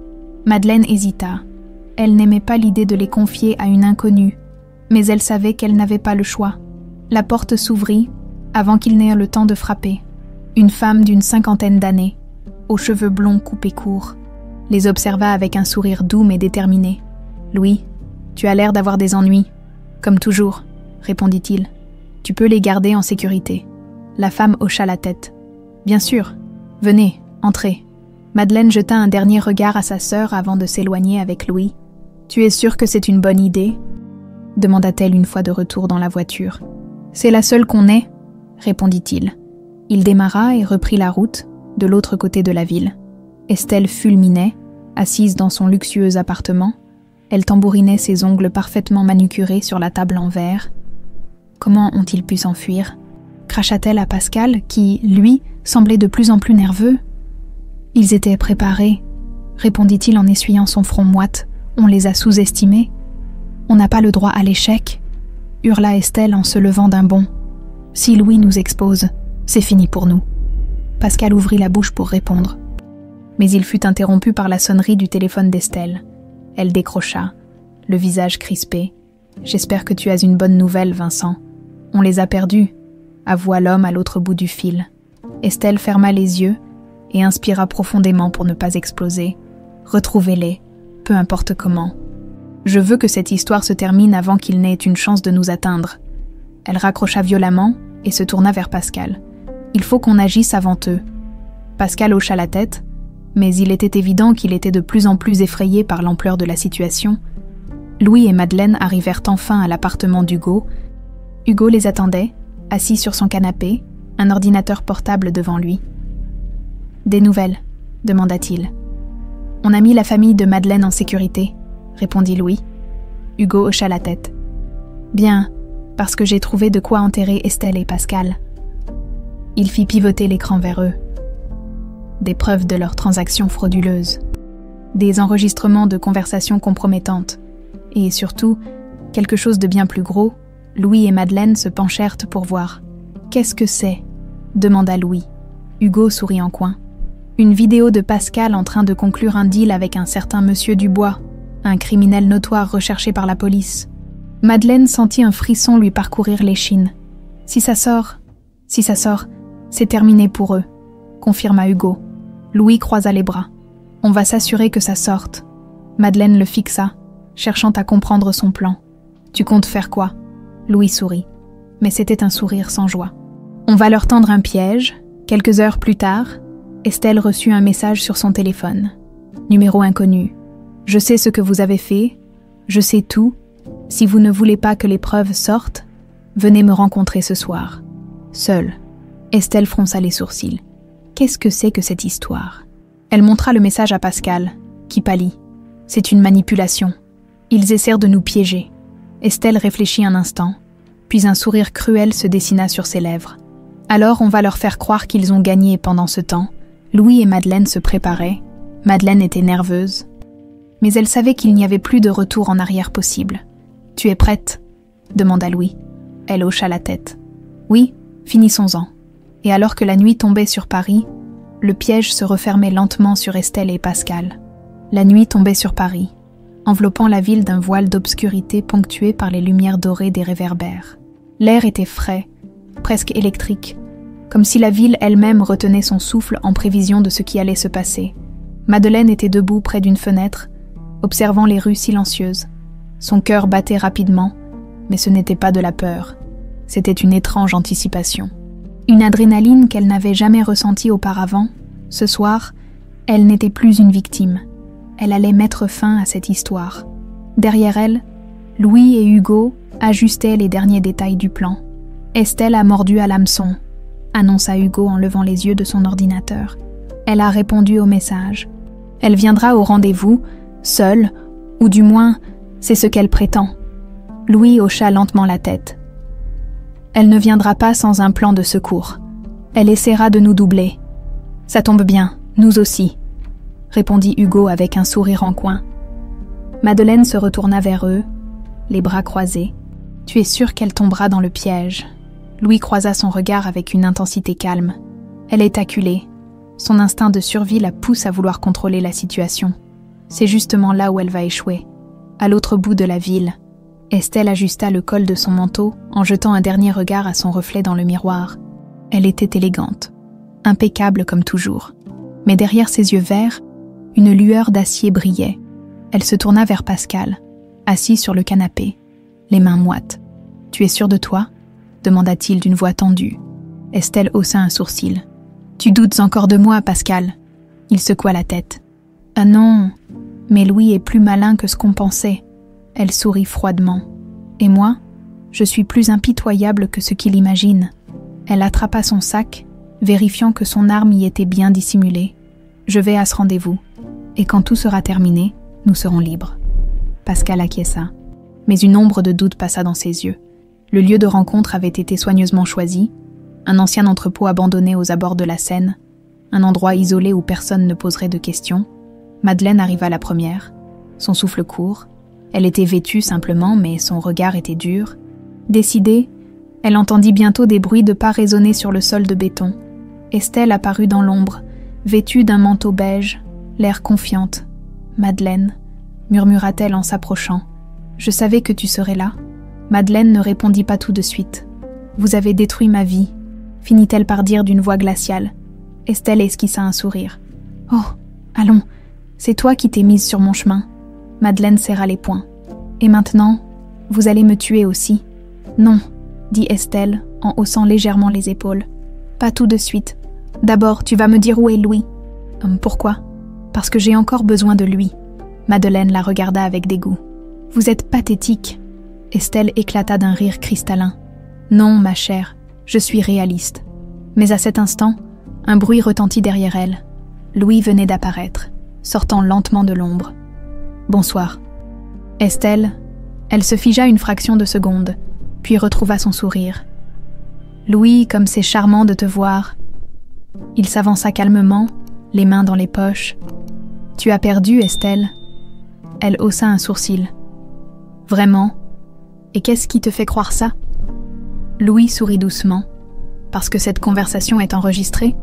Madeleine hésita. Elle n'aimait pas l'idée de les confier à une inconnue, mais elle savait qu'elle n'avait pas le choix. La porte s'ouvrit avant qu'il n'ait le temps de frapper. Une femme d'une 50aine d'années, aux cheveux blonds coupés courts, les observa avec un sourire doux mais déterminé. « Louis, tu as l'air d'avoir des ennuis. »« Comme toujours, » répondit-il. « Tu peux les garder en sécurité. » La femme hocha la tête. « Bien sûr. Venez, entrez. » Madeleine jeta un dernier regard à sa sœur avant de s'éloigner avec Louis. « Tu es sûre que c'est une bonne idée ?» demanda-t-elle une fois de retour dans la voiture. « C'est la seule qu'on ait » répondit-il. Il démarra et reprit la route, de l'autre côté de la ville. Estelle fulminait, assise dans son luxueux appartement. Elle tambourinait ses ongles parfaitement manucurés sur la table en verre. Comment ont-ils pu s'enfuir ? Cracha-t-elle à Pascal, qui, lui, semblait de plus en plus nerveux. « Ils étaient préparés », répondit-il en essuyant son front moite. « On les a sous-estimés. On n'a pas le droit à l'échec », hurla Estelle en se levant d'un bond. « Si Louis nous expose, c'est fini pour nous. » Pascal ouvrit la bouche pour répondre. Mais il fut interrompu par la sonnerie du téléphone d'Estelle. Elle décrocha, le visage crispé. « J'espère que tu as une bonne nouvelle, Vincent. On les a perdus », avoua l'homme à l'autre bout du fil. Estelle ferma les yeux et inspira profondément pour ne pas exploser. « Retrouvez-les, peu importe comment. Je veux que cette histoire se termine avant qu'il n'ait une chance de nous atteindre. » Elle raccrocha violemment et se tourna vers Pascal. « Il faut qu'on agisse avant eux. » Pascal hocha la tête, mais il était évident qu'il était de plus en plus effrayé par l'ampleur de la situation. Louis et Madeleine arrivèrent enfin à l'appartement d'Hugo. Hugo les attendait, assis sur son canapé, un ordinateur portable devant lui. « Des nouvelles ?» demanda-t-il. « On a mis la famille de Madeleine en sécurité », répondit Louis. Hugo hocha la tête. « Bien, parce que j'ai trouvé de quoi enterrer Estelle et Pascal. » Il fit pivoter l'écran vers eux. Des preuves de leurs transactions frauduleuses. Des enregistrements de conversations compromettantes. Et surtout, quelque chose de bien plus gros, Louis et Madeleine se penchèrent pour voir. « Qu'est-ce que c'est ?» demanda Louis. Hugo sourit en coin. « Une vidéo de Pascal en train de conclure un deal avec un certain monsieur Dubois, un criminel notoire recherché par la police. » Madeleine sentit un frisson lui parcourir l'échine. « Si ça sort, c'est terminé pour eux, » confirma Hugo. Louis croisa les bras. « On va s'assurer que ça sorte. » Madeleine le fixa, cherchant à comprendre son plan. « Tu comptes faire quoi ?» Louis sourit, mais c'était un sourire sans joie. « On va leur tendre un piège. » Quelques heures plus tard, Estelle reçut un message sur son téléphone. Numéro inconnu. « Je sais ce que vous avez fait. Je sais tout. Si vous ne voulez pas que les preuves sortent, venez me rencontrer ce soir. Seule. » Estelle fronça les sourcils. Qu'est-ce que c'est que cette histoire? Elle montra le message à Pascal, qui pâlit. C'est une manipulation. Ils essaient de nous piéger. Estelle réfléchit un instant, puis un sourire cruel se dessina sur ses lèvres. Alors on va leur faire croire qu'ils ont gagné pendant ce temps. Louis et Madeleine se préparaient. Madeleine était nerveuse. Mais elle savait qu'il n'y avait plus de retour en arrière possible. « Tu es prête ?» demanda Louis. Elle hocha la tête. « Oui, finissons-en. » Et alors que la nuit tombait sur Paris, le piège se refermait lentement sur Estelle et Pascal. La nuit tombait sur Paris, enveloppant la ville d'un voile d'obscurité ponctué par les lumières dorées des réverbères. L'air était frais, presque électrique, comme si la ville elle-même retenait son souffle en prévision de ce qui allait se passer. Madeleine était debout près d'une fenêtre, observant les rues silencieuses. Son cœur battait rapidement, mais ce n'était pas de la peur. C'était une étrange anticipation. Une adrénaline qu'elle n'avait jamais ressentie auparavant. Ce soir, elle n'était plus une victime. Elle allait mettre fin à cette histoire. Derrière elle, Louis et Hugo ajustaient les derniers détails du plan. « Estelle a mordu à l'hameçon », annonça Hugo en levant les yeux de son ordinateur. Elle a répondu au message. Elle viendra au rendez-vous, seule, ou du moins, c'est ce qu'elle prétend. Louis hocha lentement la tête. Elle ne viendra pas sans un plan de secours. Elle essaiera de nous doubler. Ça tombe bien, nous aussi, répondit Hugo avec un sourire en coin. Madeleine se retourna vers eux, les bras croisés. Tu es sûr qu'elle tombera dans le piège? Louis croisa son regard avec une intensité calme. Elle est acculée. Son instinct de survie la pousse à vouloir contrôler la situation. C'est justement là où elle va échouer. À l'autre bout de la ville, Estelle ajusta le col de son manteau en jetant un dernier regard à son reflet dans le miroir. Elle était élégante, impeccable comme toujours. Mais derrière ses yeux verts, une lueur d'acier brillait. Elle se tourna vers Pascal, assis sur le canapé, les mains moites. « Tu es sûre de toi ?» demanda-t-il d'une voix tendue. Estelle haussa un sourcil. « Tu doutes encore de moi, Pascal ?» Il secoua la tête. « Ah non, mais Louis est plus malin que ce qu'on pensait. » Elle sourit froidement. « Et moi, je suis plus impitoyable que ce qu'il imagine. » Elle attrapa son sac, vérifiant que son arme y était bien dissimulée. « Je vais à ce rendez-vous. Et quand tout sera terminé, nous serons libres. » Pascal acquiesça. Mais une ombre de doute passa dans ses yeux. Le lieu de rencontre avait été soigneusement choisi, un ancien entrepôt abandonné aux abords de la Seine, un endroit isolé où personne ne poserait de questions. Madeleine arriva la première, son souffle court. Elle était vêtue simplement, mais son regard était dur. Décidée, elle entendit bientôt des bruits de pas résonner sur le sol de béton. Estelle apparut dans l'ombre, vêtue d'un manteau beige, l'air confiante. « Madeleine » murmura-t-elle en s'approchant. « Je savais que tu serais là. » Madeleine ne répondit pas tout de suite. « Vous avez détruit ma vie » finit-elle par dire d'une voix glaciale. Estelle esquissa un sourire. « Oh, allons, c'est toi qui t'es mise sur mon chemin. » Madeleine serra les poings. « Et maintenant, vous allez me tuer aussi ?»« Non, » dit Estelle en haussant légèrement les épaules. « Pas tout de suite. D'abord, tu vas me dire où est Louis. »« Pourquoi ? Parce que j'ai encore besoin de lui. » Madeleine la regarda avec dégoût. « Vous êtes pathétique. Estelle éclata d'un rire cristallin. Non, ma chère, je suis réaliste. Mais à cet instant, un bruit retentit derrière elle. Louis venait d'apparaître, sortant lentement de l'ombre. Bonsoir. Estelle, elle se figea une fraction de seconde, puis retrouva son sourire. Louis, comme c'est charmant de te voir. Il s'avança calmement, les mains dans les poches. Tu as perdu, Estelle. Elle haussa un sourcil. Vraiment? Et qu'est-ce qui te fait croire ça? Louis sourit doucement. Parce que cette conversation est enregistrée?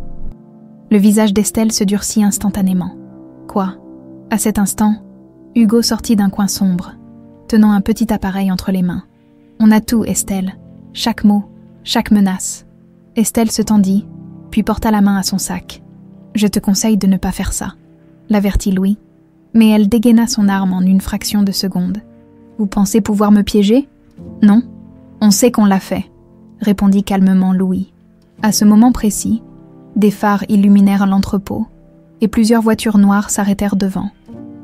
Le visage d'Estelle se durcit instantanément. Quoi? À cet instant, Hugo sortit d'un coin sombre, tenant un petit appareil entre les mains. On a tout, Estelle. Chaque mot, chaque menace. Estelle se tendit, puis porta la main à son sac. Je te conseille de ne pas faire ça, l'avertit Louis. Mais elle dégaina son arme en une fraction de seconde. Vous pensez pouvoir me piéger? Non, on sait qu'on l'a fait, répondit calmement Louis. À ce moment précis, des phares illuminèrent l'entrepôt et plusieurs voitures noires s'arrêtèrent devant.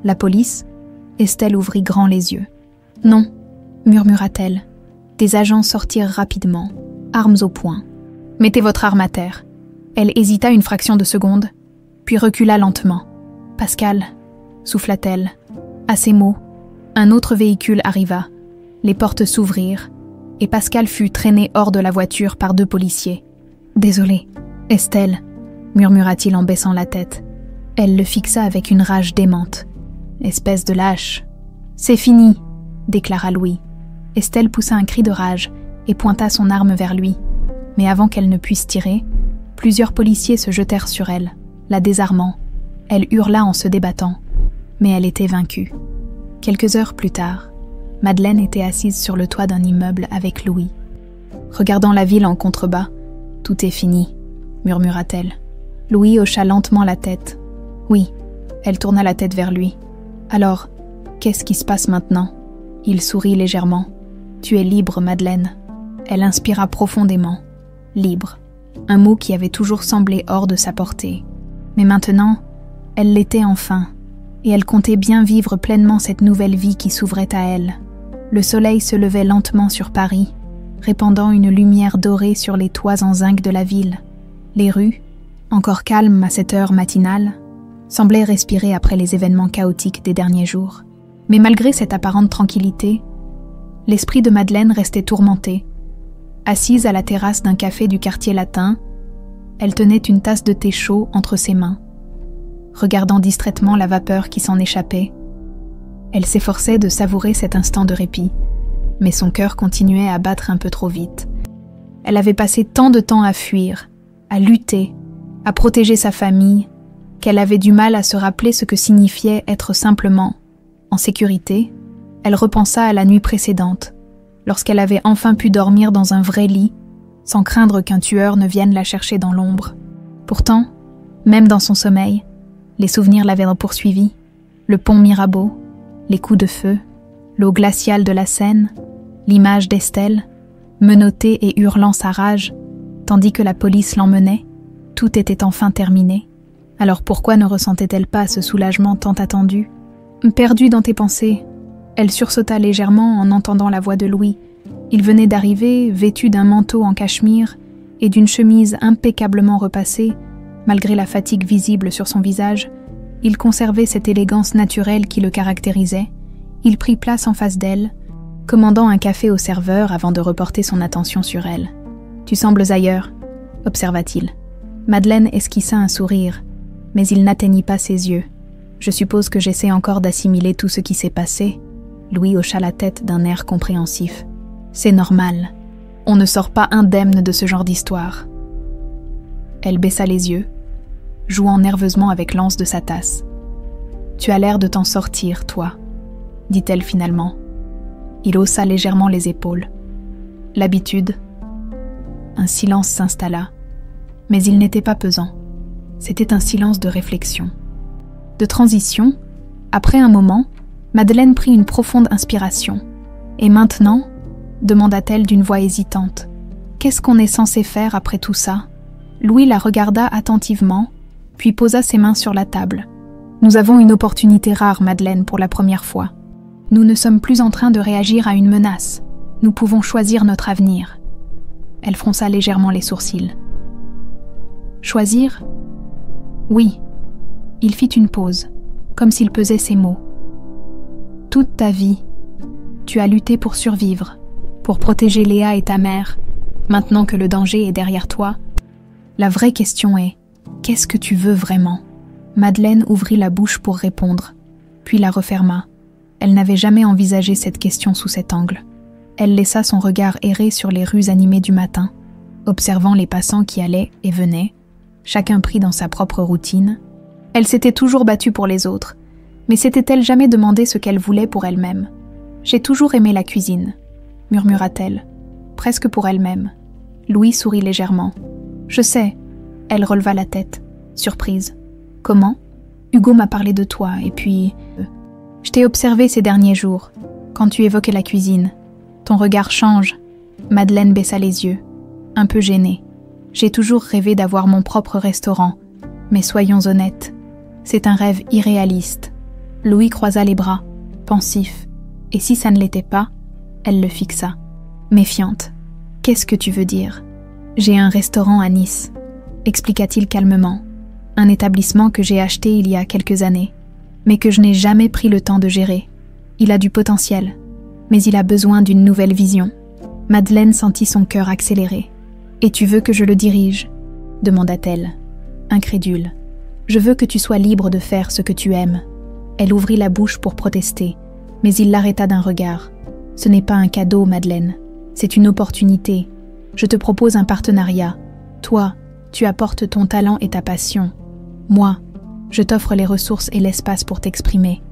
La police? Estelle ouvrit grand les yeux. Non, murmura-t-elle. Des agents sortirent rapidement, armes au poing. Mettez votre arme à terre. Elle hésita une fraction de seconde, puis recula lentement. Pascal, souffla-t-elle. À ces mots, un autre véhicule arriva. Les portes s'ouvrirent, et Pascal fut traîné hors de la voiture par 2 policiers. « Désolé, Estelle », murmura-t-il en baissant la tête. Elle le fixa avec une rage démente. « Espèce de lâche !»« C'est fini !» déclara Louis. Estelle poussa un cri de rage et pointa son arme vers lui. Mais avant qu'elle ne puisse tirer, plusieurs policiers se jetèrent sur elle, la désarmant. Elle hurla en se débattant, mais elle était vaincue. Quelques heures plus tard, Madeleine était assise sur le toit d'un immeuble avec Louis. Regardant la ville en contrebas, « Tout est fini », murmura-t-elle. Louis hocha lentement la tête. « Oui », elle tourna la tête vers lui. « Alors, qu'est-ce qui se passe maintenant ?» Il sourit légèrement. « Tu es libre, Madeleine. » Elle inspira profondément. « Libre », un mot qui avait toujours semblé hors de sa portée. Mais maintenant, elle l'était enfin, et elle comptait bien vivre pleinement cette nouvelle vie qui s'ouvrait à elle. Le soleil se levait lentement sur Paris, répandant une lumière dorée sur les toits en zinc de la ville. Les rues, encore calmes à cette heure matinale, semblaient respirer après les événements chaotiques des derniers jours. Mais malgré cette apparente tranquillité, l'esprit de Madeleine restait tourmenté. Assise à la terrasse d'un café du quartier latin, elle tenait une tasse de thé chaud entre ses mains. Regardant distraitement la vapeur qui s'en échappait, elle s'efforçait de savourer cet instant de répit, mais son cœur continuait à battre un peu trop vite. Elle avait passé tant de temps à fuir, à lutter, à protéger sa famille, qu'elle avait du mal à se rappeler ce que signifiait être simplement en sécurité. Elle repensa à la nuit précédente, lorsqu'elle avait enfin pu dormir dans un vrai lit, sans craindre qu'un tueur ne vienne la chercher dans l'ombre. Pourtant, même dans son sommeil, les souvenirs l'avaient poursuivie. Le pont Mirabeau, les coups de feu, l'eau glaciale de la Seine, l'image d'Estelle, menottée et hurlant sa rage, tandis que la police l'emmenait, tout était enfin terminé. Alors pourquoi ne ressentait-elle pas ce soulagement tant attendu? Perdue dans tes pensées, elle sursauta légèrement en entendant la voix de Louis. Il venait d'arriver, vêtu d'un manteau en cachemire et d'une chemise impeccablement repassée. Malgré la fatigue visible sur son visage, il conservait cette élégance naturelle qui le caractérisait. Il prit place en face d'elle, commandant un café au serveur avant de reporter son attention sur elle. « Tu sembles ailleurs », observa-t-il. Madeleine esquissa un sourire, mais il n'atteignit pas ses yeux. « Je suppose que j'essaie encore d'assimiler tout ce qui s'est passé. » Louis hocha la tête d'un air compréhensif. « C'est normal. On ne sort pas indemne de ce genre d'histoire. » Elle baissa les yeux, jouant nerveusement avec l'anse de sa tasse. « Tu as l'air de t'en sortir, toi, » dit-elle finalement. Il haussa légèrement les épaules. L'habitude. Un silence s'installa, mais il n'était pas pesant. C'était un silence de réflexion. De transition, après un moment, Madeleine prit une profonde inspiration. « Et maintenant ?» demanda-t-elle d'une voix hésitante. « Qu'est-ce qu'on est censé faire après tout ça ?» Louis la regarda attentivement, puis posa ses mains sur la table. « Nous avons une opportunité rare, Madeleine, pour la première fois. Nous ne sommes plus en train de réagir à une menace. Nous pouvons choisir notre avenir. » Elle fronça légèrement les sourcils. « Choisir ? » ?»« Oui. » Il fit une pause, comme s'il pesait ses mots. « Toute ta vie, tu as lutté pour survivre, pour protéger Léa et ta mère. Maintenant que le danger est derrière toi, la vraie question est, qu'est-ce que tu veux vraiment ? » Madeleine ouvrit la bouche pour répondre, puis la referma. Elle n'avait jamais envisagé cette question sous cet angle. Elle laissa son regard errer sur les rues animées du matin, observant les passants qui allaient et venaient, chacun pris dans sa propre routine. Elle s'était toujours battue pour les autres, mais s'était-elle jamais demandé ce qu'elle voulait pour elle-même ? « J'ai toujours aimé la cuisine, » murmura-t-elle, presque pour elle-même. Louis sourit légèrement. « Je sais. » Elle releva la tête, surprise. « Comment ? Hugo m'a parlé de toi, et puis... Je t'ai observé ces derniers jours, quand tu évoquais la cuisine. Ton regard change. » Madeleine baissa les yeux, un peu gênée. « J'ai toujours rêvé d'avoir mon propre restaurant, mais soyons honnêtes, c'est un rêve irréaliste. » Louis croisa les bras, pensif, et si ça ne l'était pas, elle le fixa, méfiante. « Qu'est-ce que tu veux dire ? » « J'ai un restaurant à Nice, » expliqua-t-il calmement. « Un établissement que j'ai acheté il y a quelques années, mais que je n'ai jamais pris le temps de gérer. Il a du potentiel, mais il a besoin d'une nouvelle vision. » Madeleine sentit son cœur accélérer. « Et tu veux que je le dirige ?» demanda-t-elle, incrédule. « Je veux que tu sois libre de faire ce que tu aimes. » Elle ouvrit la bouche pour protester, mais il l'arrêta d'un regard. « Ce n'est pas un cadeau, Madeleine. C'est une opportunité. Je te propose un partenariat. Toi, tu apportes ton talent et ta passion. Moi, je t'offre les ressources et l'espace pour t'exprimer. »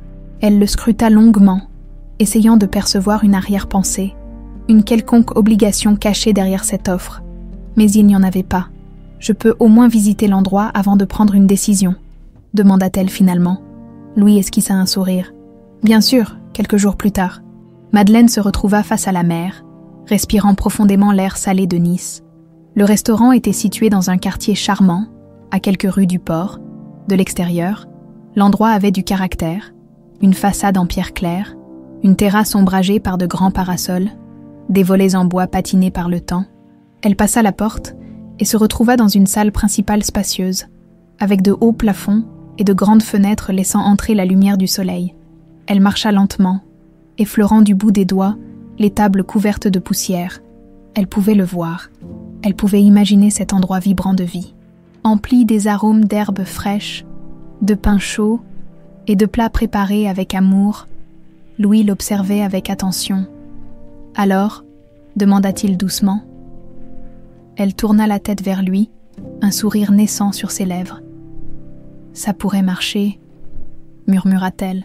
Elle le scruta longuement, essayant de percevoir une arrière-pensée, une quelconque obligation cachée derrière cette offre. Mais il n'y en avait pas. « Je peux au moins visiter l'endroit avant de prendre une décision ?» demanda-t-elle finalement. Louis esquissa un sourire. « Bien sûr, quelques jours plus tard. » Madeleine se retrouva face à la mer, respirant profondément l'air salé de Nice. Le restaurant était situé dans un quartier charmant, à quelques rues du port. De l'extérieur, l'endroit avait du caractère, une façade en pierre claire, une terrasse ombragée par de grands parasols, des volets en bois patinés par le temps. Elle passa la porte et se retrouva dans une salle principale spacieuse, avec de hauts plafonds et de grandes fenêtres laissant entrer la lumière du soleil. Elle marcha lentement, effleurant du bout des doigts les tables couvertes de poussière. Elle pouvait le voir. Elle pouvait imaginer cet endroit vibrant de vie, empli des arômes d'herbes fraîches, de pain chaud et de plats préparés avec amour. Louis l'observait avec attention. « Alors ?» demanda-t-il doucement. Elle tourna la tête vers lui, un sourire naissant sur ses lèvres. « Ça pourrait marcher, » murmura-t-elle.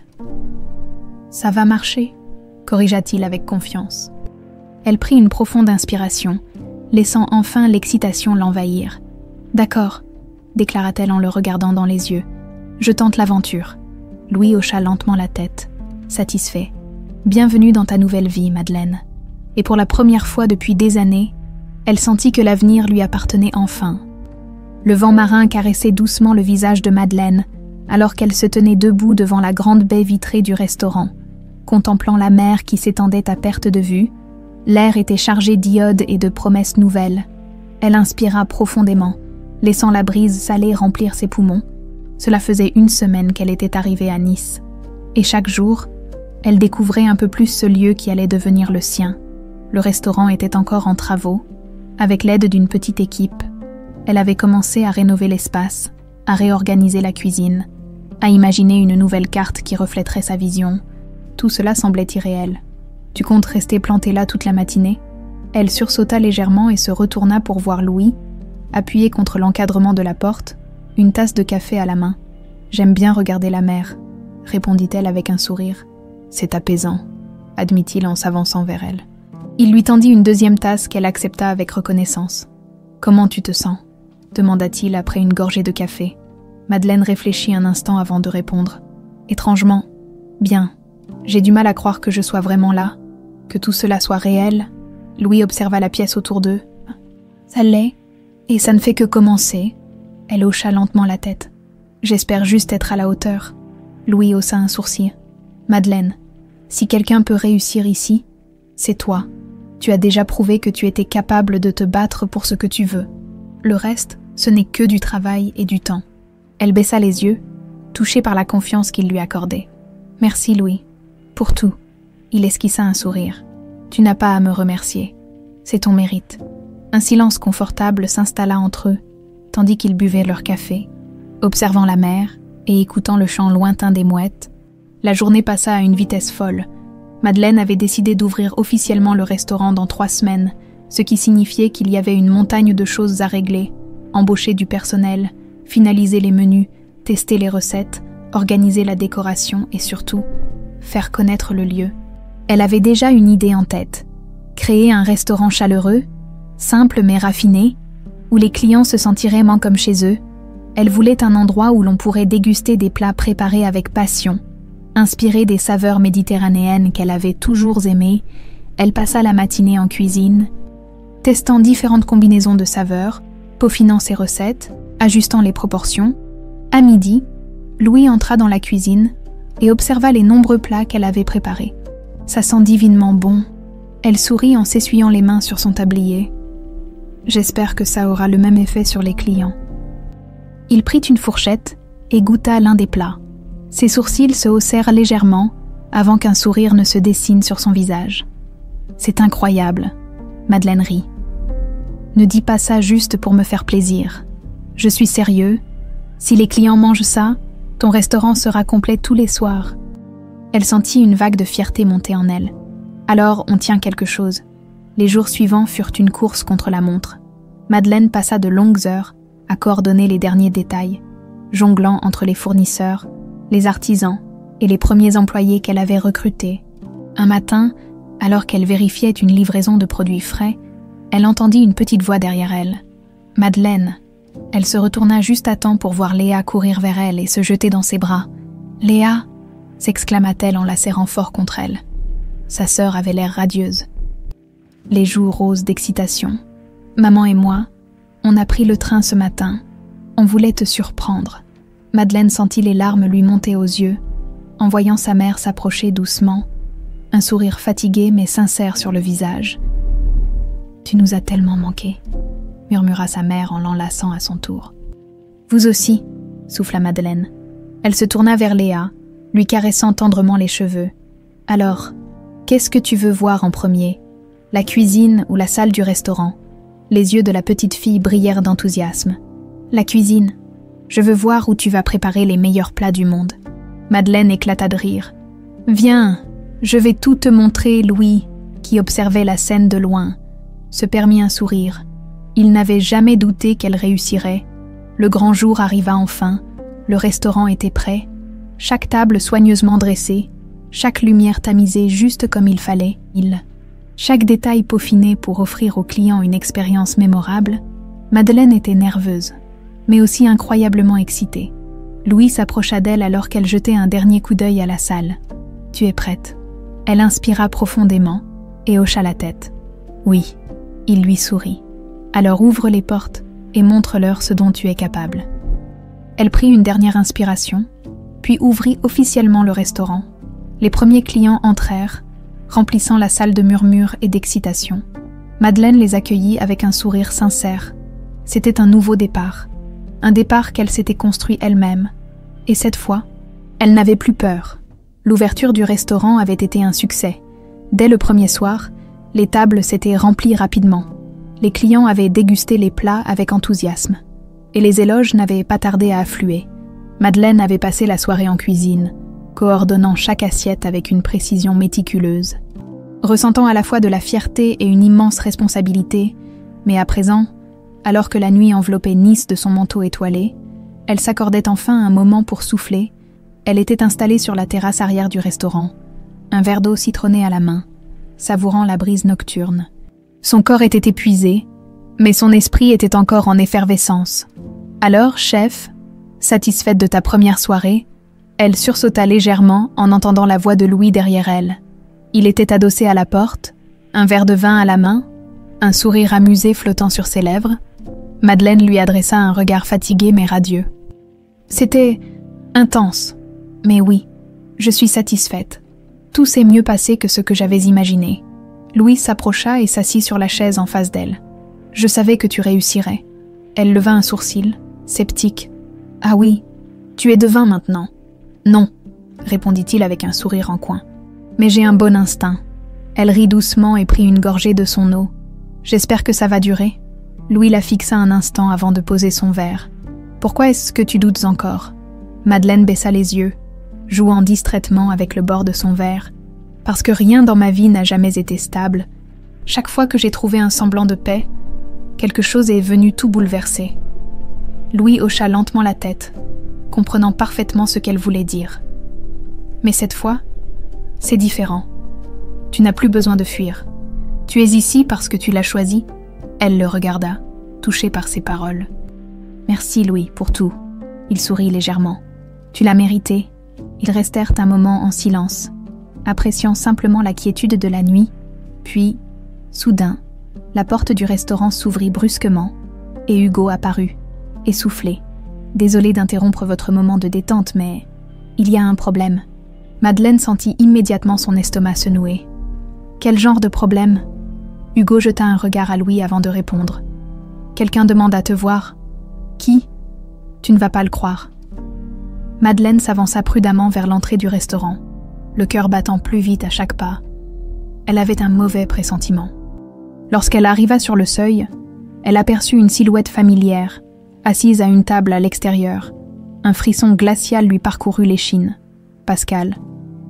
« Ça va marcher ?» corrigea-t-il avec confiance. Elle prit une profonde inspiration, laissant enfin l'excitation l'envahir. « D'accord, » déclara-t-elle en le regardant dans les yeux. « Je tente l'aventure. » Louis hocha lentement la tête, satisfait. « Bienvenue dans ta nouvelle vie, Madeleine. » Et pour la première fois depuis des années, elle sentit que l'avenir lui appartenait enfin. Le vent marin caressait doucement le visage de Madeleine, alors qu'elle se tenait debout devant la grande baie vitrée du restaurant, contemplant la mer qui s'étendait à perte de vue. L'air était chargé d'iode et de promesses nouvelles. Elle inspira profondément, laissant la brise salée remplir ses poumons. Cela faisait 1 semaine qu'elle était arrivée à Nice. Et chaque jour, elle découvrait un peu plus ce lieu qui allait devenir le sien. Le restaurant était encore en travaux. Avec l'aide d'une petite équipe, elle avait commencé à rénover l'espace, à réorganiser la cuisine, à imaginer une nouvelle carte qui reflèterait sa vision. Tout cela semblait irréel. « Tu comptes rester plantée là toute la matinée ?» Elle sursauta légèrement et se retourna pour voir Louis, appuyé contre l'encadrement de la porte, une tasse de café à la main. « J'aime bien regarder la mer, » répondit-elle avec un sourire. « C'est apaisant, » admit-il en s'avançant vers elle. Il lui tendit une 2e tasse qu'elle accepta avec reconnaissance. « Comment tu te sens ?» demanda-t-il après une gorgée de café. Madeleine réfléchit un instant avant de répondre. « Étrangement, bien. J'ai du mal à croire que je sois vraiment là, que tout cela soit réel. » Louis observa la pièce autour d'eux. « Ça l'est, et ça ne fait que commencer. » Elle hocha lentement la tête. « J'espère juste être à la hauteur. » Louis haussa un sourcil. « Madeleine, Si quelqu'un peut réussir ici, c'est toi. Tu as déjà prouvé que tu étais capable de te battre pour ce que tu veux. Le reste, ce n'est que du travail et du temps. » Elle baissa les yeux, touchée par la confiance qu'il lui accordait. « Merci, Louis, pour tout. » Il esquissa un sourire. « Tu n'as pas à me remercier. C'est ton mérite. » Un silence confortable s'installa entre eux, tandis qu'ils buvaient leur café, observant la mer et écoutant le chant lointain des mouettes. La journée passa à une vitesse folle. Madeleine avait décidé d'ouvrir officiellement le restaurant dans 3 semaines, ce qui signifiait qu'il y avait une montagne de choses à régler, embaucher du personnel, finaliser les menus, tester les recettes, organiser la décoration et surtout, faire connaître le lieu. Elle avait déjà une idée en tête. Créer un restaurant chaleureux, simple mais raffiné, où les clients se sentiraient vraiment comme chez eux. Elle voulait un endroit où l'on pourrait déguster des plats préparés avec passion. Inspirée des saveurs méditerranéennes qu'elle avait toujours aimées, elle passa la matinée en cuisine, testant différentes combinaisons de saveurs, peaufinant ses recettes, ajustant les proportions. À midi, Louis entra dans la cuisine et observa les nombreux plats qu'elle avait préparés. Ça sent divinement bon. Elle sourit en s'essuyant les mains sur son tablier. J'espère que ça aura le même effet sur les clients. Il prit une fourchette et goûta l'un des plats. Ses sourcils se haussèrent légèrement avant qu'un sourire ne se dessine sur son visage. C'est incroyable, Madeleine rit. Ne dis pas ça juste pour me faire plaisir. Je suis sérieux. Si les clients mangent ça, ton restaurant sera complet tous les soirs. Elle sentit une vague de fierté monter en elle. Alors on tient quelque chose. Les jours suivants furent une course contre la montre. Madeleine passa de longues heures à coordonner les derniers détails, jonglant entre les fournisseurs, les artisans et les premiers employés qu'elle avait recrutés. Un matin, alors qu'elle vérifiait une livraison de produits frais, elle entendit une petite voix derrière elle. « Madeleine !» Elle se retourna juste à temps pour voir Léa courir vers elle et se jeter dans ses bras. « Léa !» s'exclama-t-elle en la serrant fort contre elle. Sa sœur avait l'air radieuse. Les joues roses d'excitation. « Maman et moi, on a pris le train ce matin. On voulait te surprendre. » Madeleine sentit les larmes lui monter aux yeux, en voyant sa mère s'approcher doucement, un sourire fatigué mais sincère sur le visage. « Tu nous as tellement manqué », murmura sa mère en l'enlaçant à son tour. « Vous aussi », souffla Madeleine. Elle se tourna vers Léa, lui caressant tendrement les cheveux. « Alors, qu'est-ce que tu veux voir en premier ? La cuisine ou la salle du restaurant ?» Les yeux de la petite fille brillèrent d'enthousiasme. « La cuisine. Je veux voir où tu vas préparer les meilleurs plats du monde. » Madeleine éclata de rire. « Viens, je vais tout te montrer, Louis, qui observait la scène de loin. » Se permit un sourire. Il n'avait jamais douté qu'elle réussirait. Le grand jour arriva enfin, le restaurant était prêt, chaque table soigneusement dressée, chaque lumière tamisée juste comme il fallait, chaque détail peaufiné pour offrir aux clients une expérience mémorable. Madeleine était nerveuse, mais aussi incroyablement excitée. Louis s'approcha d'elle alors qu'elle jetait un dernier coup d'œil à la salle. « Tu es prête ?» Elle inspira profondément et hocha la tête. « Oui. » Il lui sourit. « Alors ouvre les portes et montre-leur ce dont tu es capable. » Elle prit une dernière inspiration, puis ouvrit officiellement le restaurant. Les premiers clients entrèrent, remplissant la salle de murmures et d'excitation. Madeleine les accueillit avec un sourire sincère. C'était un nouveau départ, un départ qu'elle s'était construit elle-même. Et cette fois, elle n'avait plus peur. L'ouverture du restaurant avait été un succès. Dès le premier soir, les tables s'étaient remplies rapidement. Les clients avaient dégusté les plats avec enthousiasme. Et les éloges n'avaient pas tardé à affluer. Madeleine avait passé la soirée en cuisine, coordonnant chaque assiette avec une précision méticuleuse. Ressentant à la fois de la fierté et une immense responsabilité, mais à présent, alors que la nuit enveloppait Nice de son manteau étoilé, elle s'accordait enfin un moment pour souffler. Elle était installée sur la terrasse arrière du restaurant, un verre d'eau citronné à la main, savourant la brise nocturne. Son corps était épuisé, mais son esprit était encore en effervescence. Alors, chef, satisfaite de ta première soirée, elle sursauta légèrement en entendant la voix de Louis derrière elle. Il était adossé à la porte, un verre de vin à la main, un sourire amusé flottant sur ses lèvres. Madeleine lui adressa un regard fatigué mais radieux. C'était intense, mais oui, je suis satisfaite. Tout s'est mieux passé que ce que j'avais imaginé. Louis s'approcha et s'assit sur la chaise en face d'elle. « Je savais que tu réussirais. » Elle leva un sourcil, sceptique. « Ah oui, tu es devin maintenant. »« Non, » répondit-il avec un sourire en coin. « Mais j'ai un bon instinct. » Elle rit doucement et prit une gorgée de son eau. « J'espère que ça va durer. » Louis la fixa un instant avant de poser son verre. « Pourquoi est-ce que tu doutes encore ?» Madeleine baissa les yeux, jouant distraitement avec le bord de son verre. « Parce que rien dans ma vie n'a jamais été stable. Chaque fois que j'ai trouvé un semblant de paix, quelque chose est venu tout bouleverser. » Louis hocha lentement la tête, comprenant parfaitement ce qu'elle voulait dire. « Mais cette fois, c'est différent. Tu n'as plus besoin de fuir. Tu es ici parce que tu l'as choisi. » Elle le regarda, touchée par ses paroles. « Merci, Louis, pour tout. » Il sourit légèrement. « Tu l'as mérité. » Ils restèrent un moment en silence, appréciant simplement la quiétude de la nuit, puis, soudain, la porte du restaurant s'ouvrit brusquement et Hugo apparut, essoufflé. « Désolé d'interrompre votre moment de détente, mais il y a un problème. » Madeleine sentit immédiatement son estomac se nouer. « Quel genre de problème ?» Hugo jeta un regard à Louis avant de répondre. « Quelqu'un demande à te voir. »« Qui ?»« Tu ne vas pas le croire. » Madeleine s'avança prudemment vers l'entrée du restaurant, le cœur battant plus vite à chaque pas. Elle avait un mauvais pressentiment. Lorsqu'elle arriva sur le seuil, elle aperçut une silhouette familière, assise à une table à l'extérieur. Un frisson glacial lui parcourut l'échine. Pascal,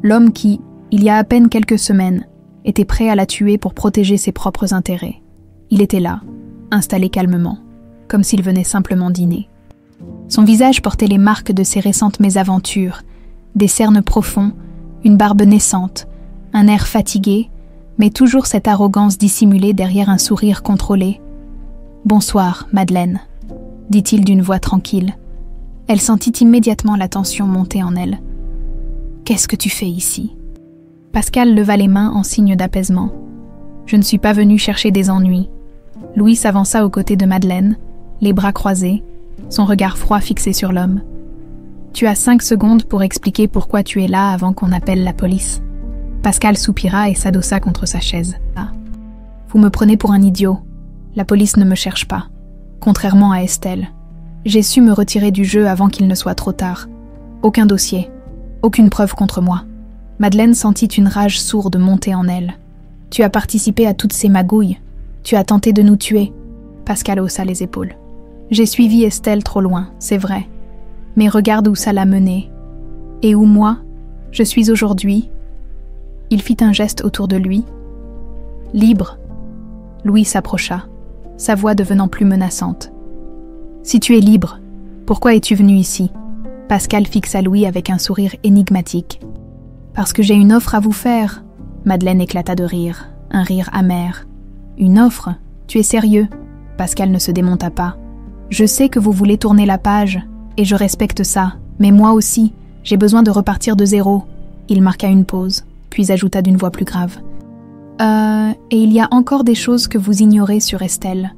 l'homme qui, il y a à peine quelques semaines, était prêt à la tuer pour protéger ses propres intérêts. Il était là, installé calmement, comme s'il venait simplement dîner. Son visage portait les marques de ses récentes mésaventures, des cernes profonds, une barbe naissante, un air fatigué, mais toujours cette arrogance dissimulée derrière un sourire contrôlé. « Bonsoir, Madeleine », dit-il d'une voix tranquille. Elle sentit immédiatement la tension monter en elle. « Qu'est-ce que tu fais ici ?» Pascal leva les mains en signe d'apaisement. « Je ne suis pas venu chercher des ennuis. » Louis s'avança aux côtés de Madeleine, les bras croisés, son regard froid fixé sur l'homme. « Tu as 5 secondes pour expliquer pourquoi tu es là avant qu'on appelle la police. » Pascal soupira et s'adossa contre sa chaise. « Ah. Vous me prenez pour un idiot. La police ne me cherche pas. Contrairement à Estelle. J'ai su me retirer du jeu avant qu'il ne soit trop tard. Aucun dossier. Aucune preuve contre moi. » Madeleine sentit une rage sourde monter en elle. « Tu as participé à toutes ces magouilles. Tu as tenté de nous tuer. » Pascal haussa les épaules. « J'ai suivi Estelle trop loin, c'est vrai. Mais regarde où ça l'a menée. Et où moi, je suis aujourd'hui. » Il fit un geste autour de lui. « Libre. » Louis s'approcha, sa voix devenant plus menaçante. « Si tu es libre, pourquoi es-tu venu ici ?» Pascal fixa Louis avec un sourire énigmatique. « Parce que j'ai une offre à vous faire. » Madeleine éclata de rire, un rire amer. « Une offre? Tu es sérieux ?» Pascal ne se démonta pas. « Je sais que vous voulez tourner la page, et je respecte ça, mais moi aussi, j'ai besoin de repartir de zéro. » Il marqua une pause, puis ajouta d'une voix plus grave. « Et il y a encore des choses que vous ignorez sur Estelle. »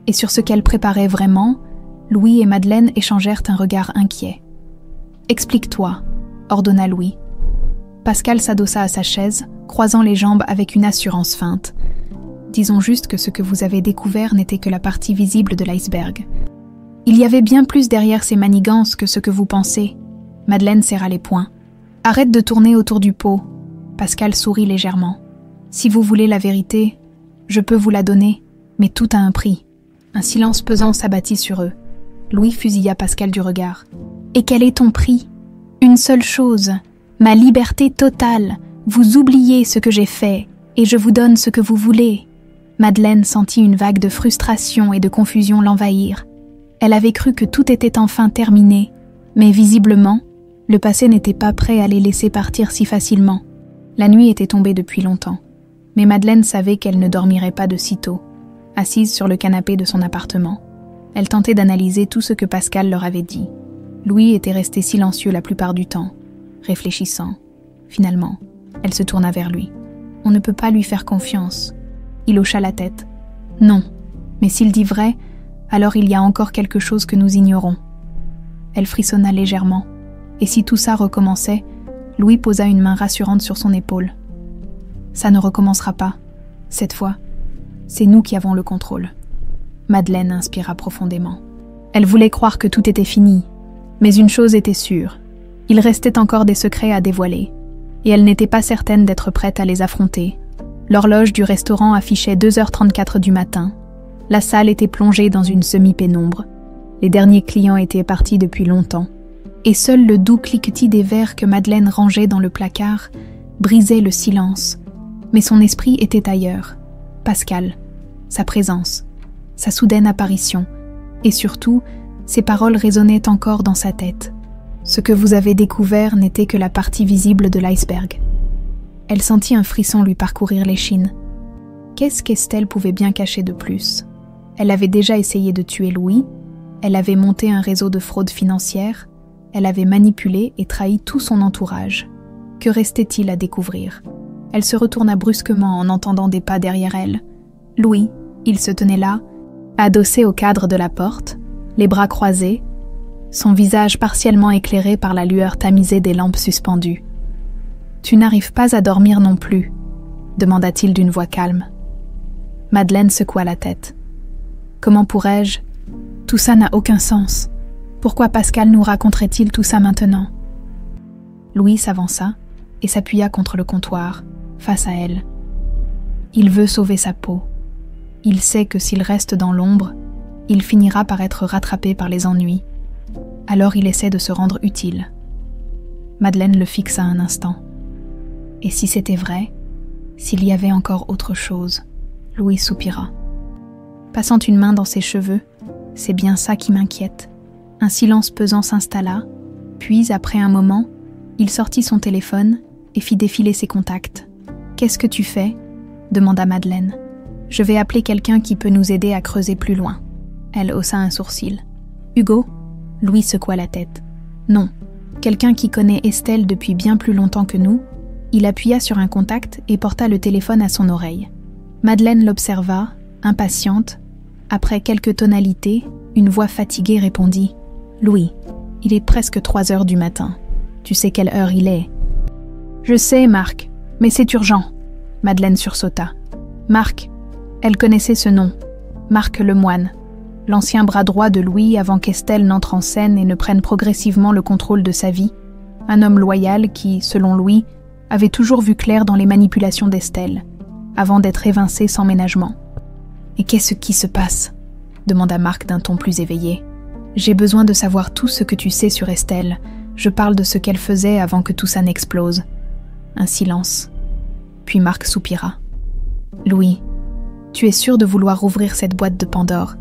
Et sur ce qu'elle préparait vraiment, Louis et Madeleine échangèrent un regard inquiet. « Explique-toi, » ordonna Louis. Pascal s'adossa à sa chaise, croisant les jambes avec une assurance feinte. « Disons juste que ce que vous avez découvert n'était que la partie visible de l'iceberg. Il y avait bien plus derrière ces manigances que ce que vous pensez. » Madeleine serra les poings. « Arrête de tourner autour du pot. » Pascal sourit légèrement. « Si vous voulez la vérité, je peux vous la donner, mais tout a un prix. » Un silence pesant s'abattit sur eux. Louis fusilla Pascal du regard. « Et quel est ton prix ? Une seule chose, ma liberté totale. Vous oubliez ce que j'ai fait, et je vous donne ce que vous voulez. » Madeleine sentit une vague de frustration et de confusion l'envahir. Elle avait cru que tout était enfin terminé, mais visiblement, le passé n'était pas prêt à les laisser partir si facilement. La nuit était tombée depuis longtemps, mais Madeleine savait qu'elle ne dormirait pas de sitôt. Assise sur le canapé de son appartement, elle tentait d'analyser tout ce que Pascal leur avait dit. Louis était resté silencieux la plupart du temps, réfléchissant. Finalement, elle se tourna vers lui. « On ne peut pas lui faire confiance. » Il hocha la tête. « Non, mais s'il dit vrai, alors il y a encore quelque chose que nous ignorons. » Elle frissonna légèrement. Et si tout ça recommençait, Louis posa une main rassurante sur son épaule. « Ça ne recommencera pas. Cette fois, c'est nous qui avons le contrôle. » Madeleine inspira profondément. Elle voulait croire que tout était fini, mais une chose était sûre. Il restait encore des secrets à dévoiler, et elle n'était pas certaine d'être prête à les affronter. L'horloge du restaurant affichait 2h34 du matin. La salle était plongée dans une semi-pénombre. Les derniers clients étaient partis depuis longtemps, et seul le doux cliquetis des verres que Madeleine rangeait dans le placard brisait le silence. Mais son esprit était ailleurs. Pascal, sa présence, sa soudaine apparition, et surtout, ses paroles résonnaient encore dans sa tête. Ce que vous avez découvert n'était que la partie visible de l'iceberg. Elle sentit un frisson lui parcourir l'échine. Qu'est-ce qu'Estelle pouvait bien cacher de plus? Elle avait déjà essayé de tuer Louis, elle avait monté un réseau de fraude financière, elle avait manipulé et trahi tout son entourage. Que restait-il à découvrir? Elle se retourna brusquement en entendant des pas derrière elle. Louis, il se tenait là, adossé au cadre de la porte, les bras croisés, son visage partiellement éclairé par la lueur tamisée des lampes suspendues. « Tu n'arrives pas à dormir non plus ?» demanda-t-il d'une voix calme. Madeleine secoua la tête. « Comment pourrais-je? Tout ça n'a aucun sens. Pourquoi Pascal nous raconterait-il tout ça maintenant ?» Louis s'avança et s'appuya contre le comptoir, face à elle. Il veut sauver sa peau. Il sait que s'il reste dans l'ombre, il finira par être rattrapé par les ennuis. Alors il essaie de se rendre utile. Madeleine le fixa un instant. Et si c'était vrai, s'il y avait encore autre chose? Louis soupira. Passant une main dans ses cheveux, « C'est bien ça qui m'inquiète. » Un silence pesant s'installa, puis après un moment, il sortit son téléphone et fit défiler ses contacts. « Qu'est-ce que tu fais ?» demanda Madeleine. « Je vais appeler quelqu'un qui peut nous aider à creuser plus loin. » Elle haussa un sourcil. « Hugo ?» Louis secoua la tête. « Non, quelqu'un qui connaît Estelle depuis bien plus longtemps que nous. » Il appuya sur un contact et porta le téléphone à son oreille. Madeleine l'observa, impatiente. Après quelques tonalités, une voix fatiguée répondit. « Louis, il est presque 3 heures du matin. Tu sais quelle heure il est. »« Je sais, Marc, mais c'est urgent. » Madeleine sursauta. Marc, elle connaissait ce nom. Marc Lemoine, l'ancien bras droit de Louis avant qu'Estelle n'entre en scène et ne prenne progressivement le contrôle de sa vie. Un homme loyal qui, selon Louis, avait toujours vu clair dans les manipulations d'Estelle, avant d'être évincé sans ménagement. « Et qu'est-ce qui se passe ?» demanda Marc d'un ton plus éveillé. « J'ai besoin de savoir tout ce que tu sais sur Estelle. Je parle de ce qu'elle faisait avant que tout ça n'explose. » Un silence. Puis Marc soupira. « Louis, tu es sûr de vouloir rouvrir cette boîte de Pandore?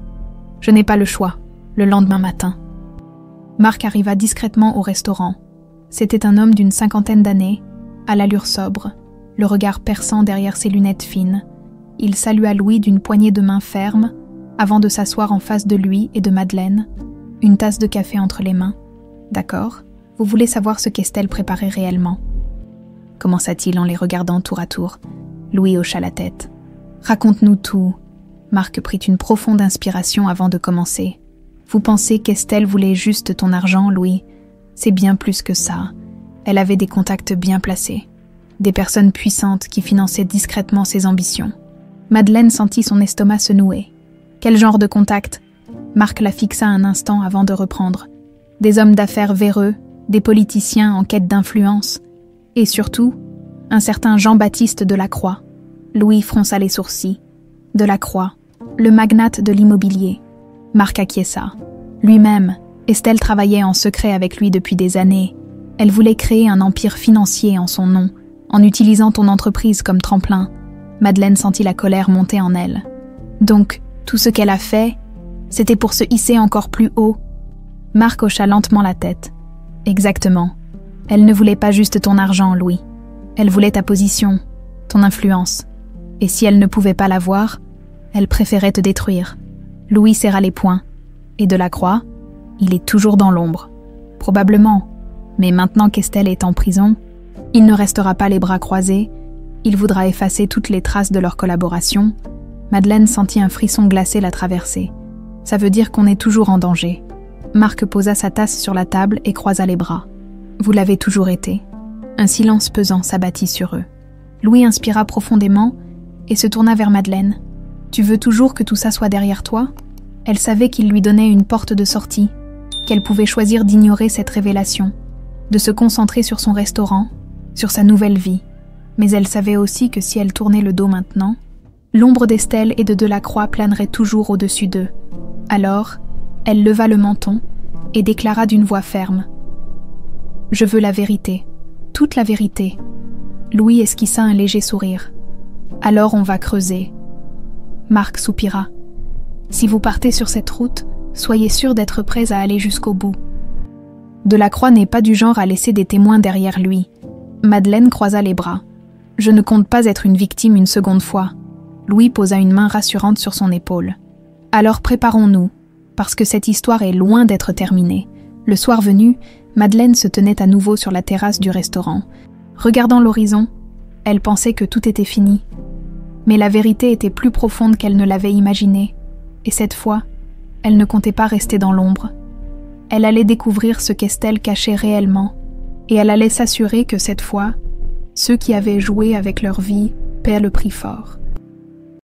Je n'ai pas le choix, le lendemain matin. » Marc arriva discrètement au restaurant. C'était un homme d'une 50aine d'années, à l'allure sobre, le regard perçant derrière ses lunettes fines. Il salua Louis d'une poignée de main ferme, avant de s'asseoir en face de lui et de Madeleine, une tasse de café entre les mains. « D'accord, vous voulez savoir ce qu'Estelle préparait réellement ?» commença-t-il en les regardant tour à tour. Louis hocha la tête. « Raconte-nous tout. » Marc prit une profonde inspiration avant de commencer. « Vous pensez qu'Estelle voulait juste ton argent, Louis? C'est bien plus que ça. Elle avait des contacts bien placés. Des personnes puissantes qui finançaient discrètement ses ambitions. » Madeleine sentit son estomac se nouer. Quel genre de contact? Marc la fixa un instant avant de reprendre. Des hommes d'affaires véreux, des politiciens en quête d'influence, et surtout, un certain Jean-Baptiste Delacroix. Louis fronça les sourcils. Delacroix, le magnate de l'immobilier. Marc acquiesça. Lui-même, Estelle travaillait en secret avec lui depuis des années. Elle voulait créer un empire financier en son nom, en utilisant ton entreprise comme tremplin. Madeleine sentit la colère monter en elle. Donc, tout ce qu'elle a fait, c'était pour se hisser encore plus haut. Marc hocha lentement la tête. Exactement. Elle ne voulait pas juste ton argent, Louis. Elle voulait ta position, ton influence. Et si elle ne pouvait pas l'avoir, elle préférait te détruire. Louis serra les poings. Et Delacroix, il est toujours dans l'ombre. Probablement. Mais maintenant qu'Estelle est en prison, il ne restera pas les bras croisés. Il voudra effacer toutes les traces de leur collaboration. Madeleine sentit un frisson glacé la traverser. Ça veut dire qu'on est toujours en danger. Marc posa sa tasse sur la table et croisa les bras. Vous l'avez toujours été. Un silence pesant s'abattit sur eux. Louis inspira profondément et se tourna vers Madeleine. « Tu veux toujours que tout ça soit derrière toi ?» Elle savait qu'il lui donnait une porte de sortie, qu'elle pouvait choisir d'ignorer cette révélation, de se concentrer sur son restaurant, sur sa nouvelle vie. Mais elle savait aussi que si elle tournait le dos maintenant, l'ombre d'Estelle et de Delacroix planerait toujours au-dessus d'eux. Alors, elle leva le menton et déclara d'une voix ferme. « Je veux la vérité, toute la vérité. » Louis esquissa un léger sourire. « Alors on va creuser. » Marc soupira. « Si vous partez sur cette route, soyez sûr d'être prêts à aller jusqu'au bout. » Delacroix n'est pas du genre à laisser des témoins derrière lui. Madeleine croisa les bras. « Je ne compte pas être une victime une seconde fois. » Louis posa une main rassurante sur son épaule. « Alors préparons-nous, parce que cette histoire est loin d'être terminée. » Le soir venu, Madeleine se tenait à nouveau sur la terrasse du restaurant. Regardant l'horizon, elle pensait que tout était fini. Mais la vérité était plus profonde qu'elle ne l'avait imaginé, et cette fois, elle ne comptait pas rester dans l'ombre. Elle allait découvrir ce qu'Estelle cachait réellement, et elle allait s'assurer que cette fois, ceux qui avaient joué avec leur vie paient le prix fort.